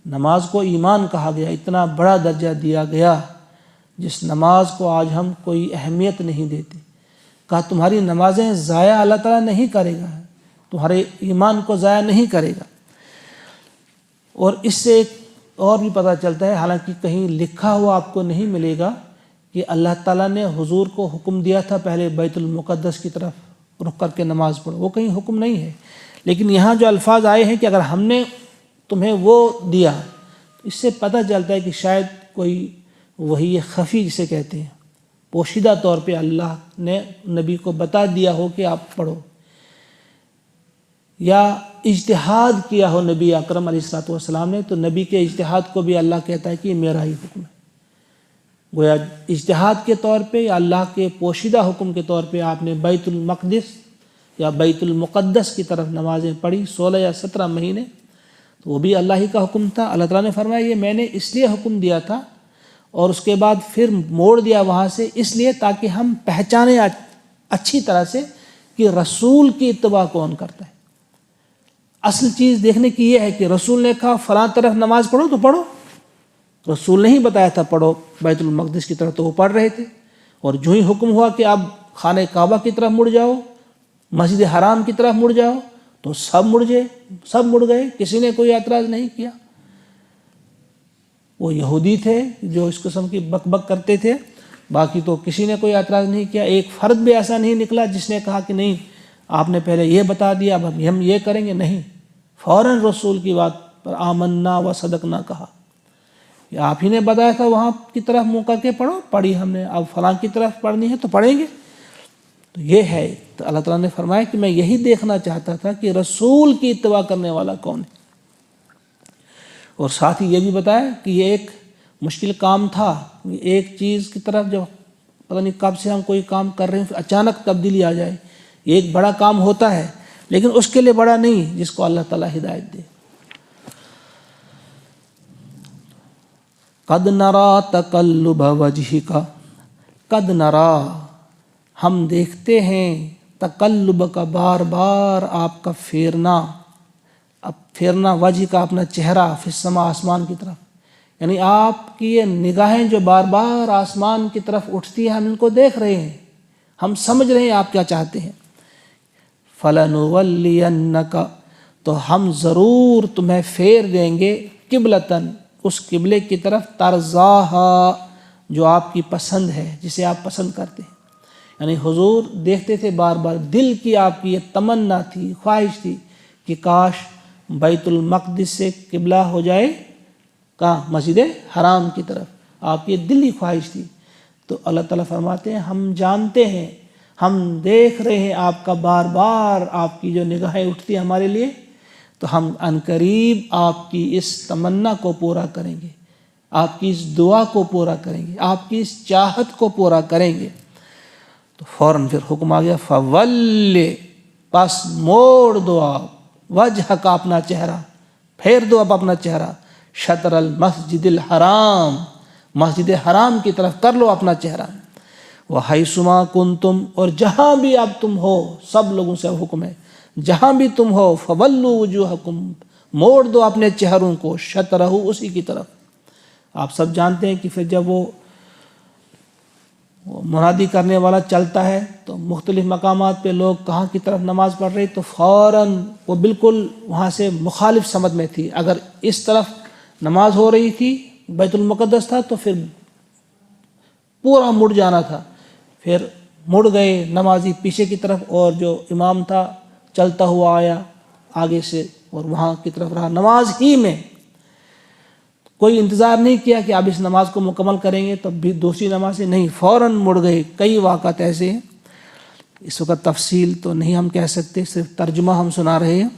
نماز کو ایمان کہا گیا، اتنا بڑا درجہ دیا گیا جس نماز کو آج ہم کوئی اہمیت نہیں دیتے۔ کہا تمہاری نمازیں ضائع اللہ تعالیٰ نہیں کرے گا، تمہارے ایمان کو ضائع نہیں کرے گا۔ اور اس سے ایک اور بھی پتہ چلتا ہے، حالانکہ کہیں لکھا ہوا آپ کو نہیں ملے گا کہ اللہ تعالیٰ نے حضور کو حکم دیا تھا پہلے بیت المقدس کی طرف رخ کر کے نماز پڑھو، وہ کہیں حکم نہیں ہے، لیکن یہاں جو الفاظ آئے ہیں کہ اگر ہم نے تمہیں وہ دیا، اس سے پتہ چلتا ہے کہ شاید کوئی وحی خفی جسے کہتے ہیں، پوشیدہ طور پہ اللہ نے نبی کو بتا دیا ہو کہ آپ پڑھو، یا اجتہاد کیا ہو نبی اکرم علیہ الصلوۃ والسلام نے، تو نبی کے اجتہاد کو بھی اللہ کہتا ہے کہ یہ میرا ہی حکم ہے۔ گویا اجتہاد کے طور پہ یا اللہ کے پوشیدہ حکم کے طور پہ آپ نے بیت المقدس یا بیت المقدس کی طرف نمازیں پڑھی 16 یا 17 مہینے، تو وہ بھی اللہ ہی کا حکم تھا۔ اللہ تعالیٰ نے فرمایا یہ میں نے اس لیے حکم دیا تھا، اور اس کے بعد پھر موڑ دیا وہاں سے، اس لیے تاکہ ہم پہچانیں اچھی طرح سے کہ رسول کی اتباع کون کرتا ہے۔ اصل چیز دیکھنے کی یہ ہے کہ رسول نے کہا فلاں طرف نماز پڑھو تو پڑھو، رسول نے ہی بتایا تھا پڑھو بیت المقدس کی طرف، تو وہ پڑھ رہے تھے، اور جو ہی حکم ہوا کہ اب خانہ کعبہ کی طرف مڑ جاؤ، مسجد حرام کی طرف مڑ جاؤ، تو سب مڑ گئے، کسی نے کوئی اعتراض نہیں کیا۔ وہ یہودی تھے جو اس قسم کی بک بک کرتے تھے، باقی تو کسی نے کوئی اعتراض نہیں کیا۔ ایک فرد بھی ایسا نہیں نکلا جس نے کہا کہ نہیں آپ نے پہلے یہ بتا دیا اب ہم یہ کریں گے، نہیں، فوراً رسول کی بات پر آمنا و صدقنا کہا، کہ آپ ہی نے بتایا تھا وہاں کی طرف منہ کر کے پڑھو، پڑھی ہم نے، اب فلاں کی طرف پڑھنی ہے تو پڑھیں گے۔ تو یہ ہے، تو اللہ تعالیٰ نے فرمایا کہ میں یہی دیکھنا چاہتا تھا کہ رسول کی اتباع کرنے والا کون ہے، اور ساتھ ہی یہ بھی بتایا کہ یہ ایک مشکل کام تھا، ایک چیز کی طرف جب پتہ نہیں کب سے ہم کوئی کام کر رہے ہیں پھر اچانک تبدیلی آ جائے، یہ ایک بڑا کام ہوتا ہے، لیکن اس کے لیے بڑا نہیں جس کو اللہ تعالیٰ ہدایت دے۔ قد نرا تقلب وجہک، قد نرا ہم دیکھتے ہیں، تقلب کا بار بار آپ کا پھیرنا، اب پھیرنا وجہ کا اپنا چہرہ، فی السماء آسمان کی طرف، یعنی آپ کی یہ نگاہیں جو بار بار آسمان کی طرف اٹھتی ہیں، ہم ان کو دیکھ رہے ہیں، ہم سمجھ رہے ہیں آپ کیا چاہتے ہیں۔ فَلَنُوَلِّيَنَّكَ تو ہم ضرور تمہیں پھیر دیں گے، قبلتاً اس قبلے کی طرف، ترضاہا جو آپ کی پسند ہے، جسے آپ پسند کرتے ہیں۔ یعنی حضور دیکھتے تھے بار بار، دل کی آپ کی یہ تمنا تھی، خواہش تھی کہ کاش بیت المقدس سے قبلہ ہو جائے کہاں؟ مسجد حرام کی طرف، آپ کی یہ دلی خواہش تھی۔ تو اللہ تعالیٰ فرماتے ہیں ہم جانتے ہیں، ہم دیکھ رہے ہیں آپ کا بار بار آپ کی جو نگاہیں اٹھتی ہیں ہمارے لیے، تو ہم عنقریب آپ کی اس تمنا کو پورا کریں گے، آپ کی اس دعا کو پورا کریں گے، آپ کی اس چاہت کو پورا کریں گے۔ تو فوراً پھر حکم آ گیا، فَوَلِّ پس موڑ دو آپ، وجہ کا اپنا چہرہ، پھیر دو اب اپنا چہرہ، شطر المسجد الحرام، مسجد حرام کی طرف کر لو اپنا چہرہ، وَحَيْثُمَا كُنْتُمْ اور جہاں بھی اب تم ہو، سب لوگوں سے حکم ہے، جہاں بھی تم ہو، فَوَلُّوا وُجُوهَكُمْ موڑ دو اپنے چہروں کو، شطرہ اسی کی طرف۔ آپ سب جانتے ہیں کہ پھر جب وہ منادی کرنے والا چلتا ہے تو مختلف مقامات پہ لوگ کہاں کی طرف نماز پڑھ رہے، تو فوراً وہ بالکل وہاں سے مخالف سمت میں تھی، اگر اس طرف نماز ہو رہی تھی بیت المقدس تھا تو پھر پورا مڑ جانا تھا، پھر مڑ گئے نمازی پیچھے کی طرف، اور جو امام تھا چلتا ہوا آیا آگے سے اور وہاں کی طرف رہا، نماز ہی میں کوئی انتظار نہیں کیا کہ آپ اس نماز کو مکمل کریں گے تب بھی دوسری نمازیں نہیں، فوراً مڑ گئے۔ کئی واقعات ایسے ہیں، اس وقت تفصیل تو نہیں ہم کہہ سکتے، صرف ترجمہ ہم سنا رہے ہیں۔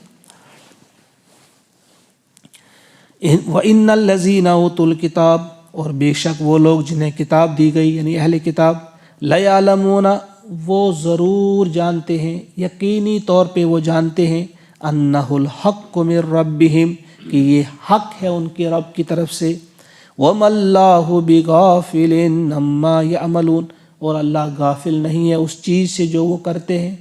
وَإِنَّ الَّذِينَ أُوتُوا الْكِتَابَ اور بے شک وہ لوگ جنہیں کتاب دی گئی، یعنی اہل کتاب، لَيَعْلَمُونَ وہ ضرور جانتے ہیں، یقینی طور پہ وہ جانتے ہیں، أَنَّهُ الْحَقُّ مِن رَبِّهِمْ کہ یہ حق ہے ان کے رب کی طرف سے، وَمَا اللَّهُ بِغَافِلٍ عَمَّا يَعْمَلُونَ اور اللہ غافل نہیں ہے اس چیز سے جو وہ کرتے ہیں،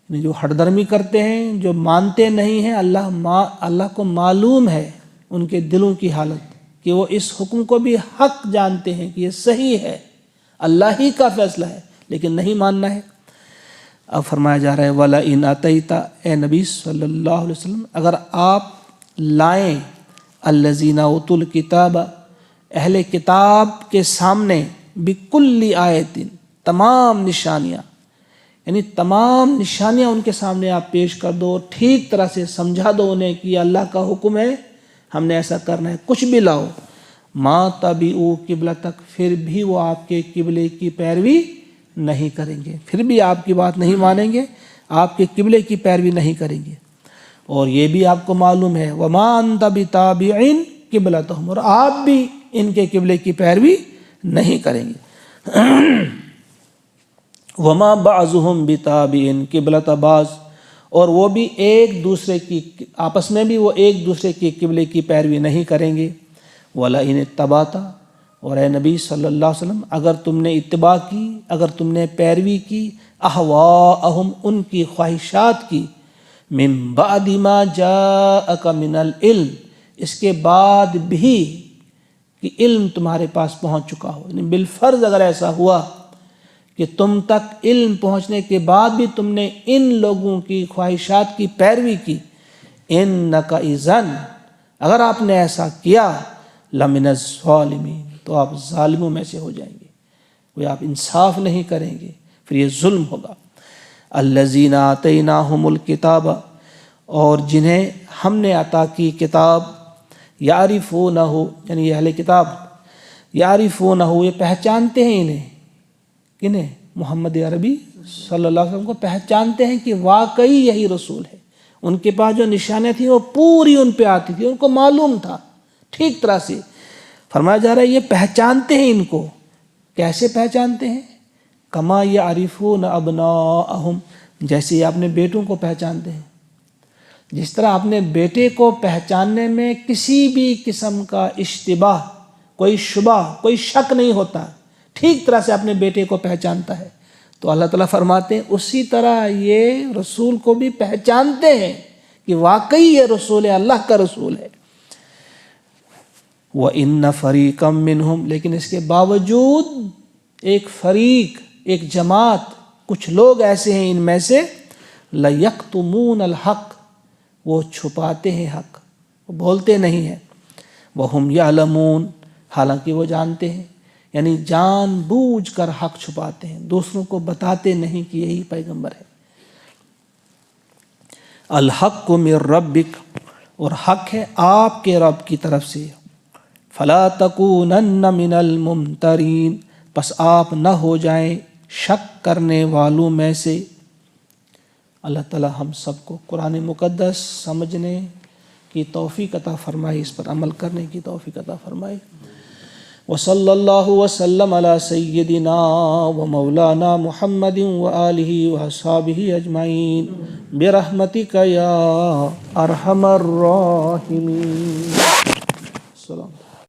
یعنی جو ہٹ درمی کرتے ہیں، جو مانتے نہیں ہیں، اللہ کو معلوم ہے ان کے دلوں کی حالت، کہ وہ اس حکم کو بھی حق جانتے ہیں کہ یہ صحیح ہے، اللہ ہی کا فیصلہ ہے، لیکن نہیں ماننا ہے۔ اب فرمایا جا رہا ہے وَلَئِنْ أَتَيْتَ اے نبی صلی اللہ علیہ وسلم اگر آپ لائیں الَّذِينَ أُوتُوا الْكِتَابَ اہل کتاب کے سامنے بِكُلِّ آیَةٍ تمام نشانیاں، یعنی تمام نشانیاں ان کے سامنے آپ پیش کر دو، ٹھیک طرح سے سمجھا دو انہیں کہ یہ اللہ کا حکم ہے، ہم نے ایسا کرنا ہے، کچھ بھی لاؤ، ما تبعوا قبلتک، پھر بھی وہ آپ کے قبلے کی پیروی نہیں کریں گے، پھر بھی آپ کی بات نہیں مانیں گے، آپ کے قبلے کی پیروی نہیں کریں گے۔ اور یہ بھی آپ کو معلوم ہے وما انت بتابع قبلتہم، اور آپ بھی ان کے قبلے کی پیروی نہیں کریں گے۔ وما بعضهم بتابع قبلۃ بعض، اور وہ بھی ایک دوسرے کی آپس میں بھی وہ ایک دوسرے کی قبلے کی پیروی نہیں کریں گے۔ وَلَئِنِ اتَّبَعْتَ، اور اے نبی صلی اللہ علیہ وسلم اگر تم نے اتباع کی، اگر تم نے پیروی کی، احواءہم، ان کی خواہشات کی، من بعد ما جاءک من العلم، اس کے بعد بھی کہ علم تمہارے پاس پہنچ چکا ہو، یعنی بالفرض اگر ایسا ہوا کہ تم تک علم پہنچنے کے بعد بھی تم نے ان لوگوں کی خواہشات کی پیروی کی، انک اذن، اگر آپ نے ایسا کیا، لمن الظالمین، تو آپ ظالموں میں سے ہو جائیں گے، وہ آپ انصاف نہیں کریں گے، پھر یہ ظلم ہوگا۔ الذین آتیناہم الکتاب، اور جنہیں ہم نے عطا کی کتاب، یعرفونہ، یعنی یہ اہل کتاب، یعرفونہ، یہ پہچانتے ہیں انہیں، کنہیں؟ محمد عربی صلی اللہ علیہ وسلم کو پہچانتے ہیں کہ واقعی یہی رسول ہے، ان کے پاس جو نشانیاں تھیں وہ پوری ان پہ آتی تھی، ان کو معلوم تھا ٹھیک طرح سے۔ فرمایا جا رہا ہے یہ پہچانتے ہیں ان کو، کیسے پہچانتے ہیں؟ کما یعرفون ابناءہم، جیسے یہ اپنے بیٹوں کو پہچانتے ہیں، جس طرح اپنے بیٹے کو پہچاننے میں کسی بھی قسم کا اشتباہ، کوئی شبہ، کوئی شک نہیں ہوتا، ٹھیک طرح سے اپنے بیٹے کو پہچانتا ہے، تو اللہ تعالیٰ فرماتے ہیں اسی طرح یہ رسول کو بھی پہچانتے ہیں کہ واقعی یہ رسول ہے، اللہ کا رسول ہے۔ وَإِنَّ فَرِيقًا مِّنْهُمْ، لیکن اس کے باوجود ایک فریق، ایک جماعت، کچھ لوگ ایسے ہیں ان میں سے، لَيَكْتُمُونَ الْحَقَّ، وہ چھپاتے ہیں حق، وہ بولتے نہیں ہیں، وَهُمْ يَعْلَمُونَ، حالانکہ وہ جانتے ہیں، یعنی جان بوجھ کر حق چھپاتے ہیں، دوسروں کو بتاتے نہیں کہ یہی پیغمبر ہے۔ الحق من ربک، اور حق ہے آپ کے رب کی طرف سے، فلا تکونن من الممترین، پس آپ نہ ہو جائیں شک کرنے والوں میں سے۔ اللہ تعالی ہم سب کو قرآن مقدس سمجھنے کی توفیق عطا فرمائے، اس پر عمل کرنے کی توفیق عطا فرمائے۔ وصلی اللہ وسلم علی سیدنا و مولانا محمد وآلہ وصحبہ اجمعین برحمتک یا ارحم الراحمین۔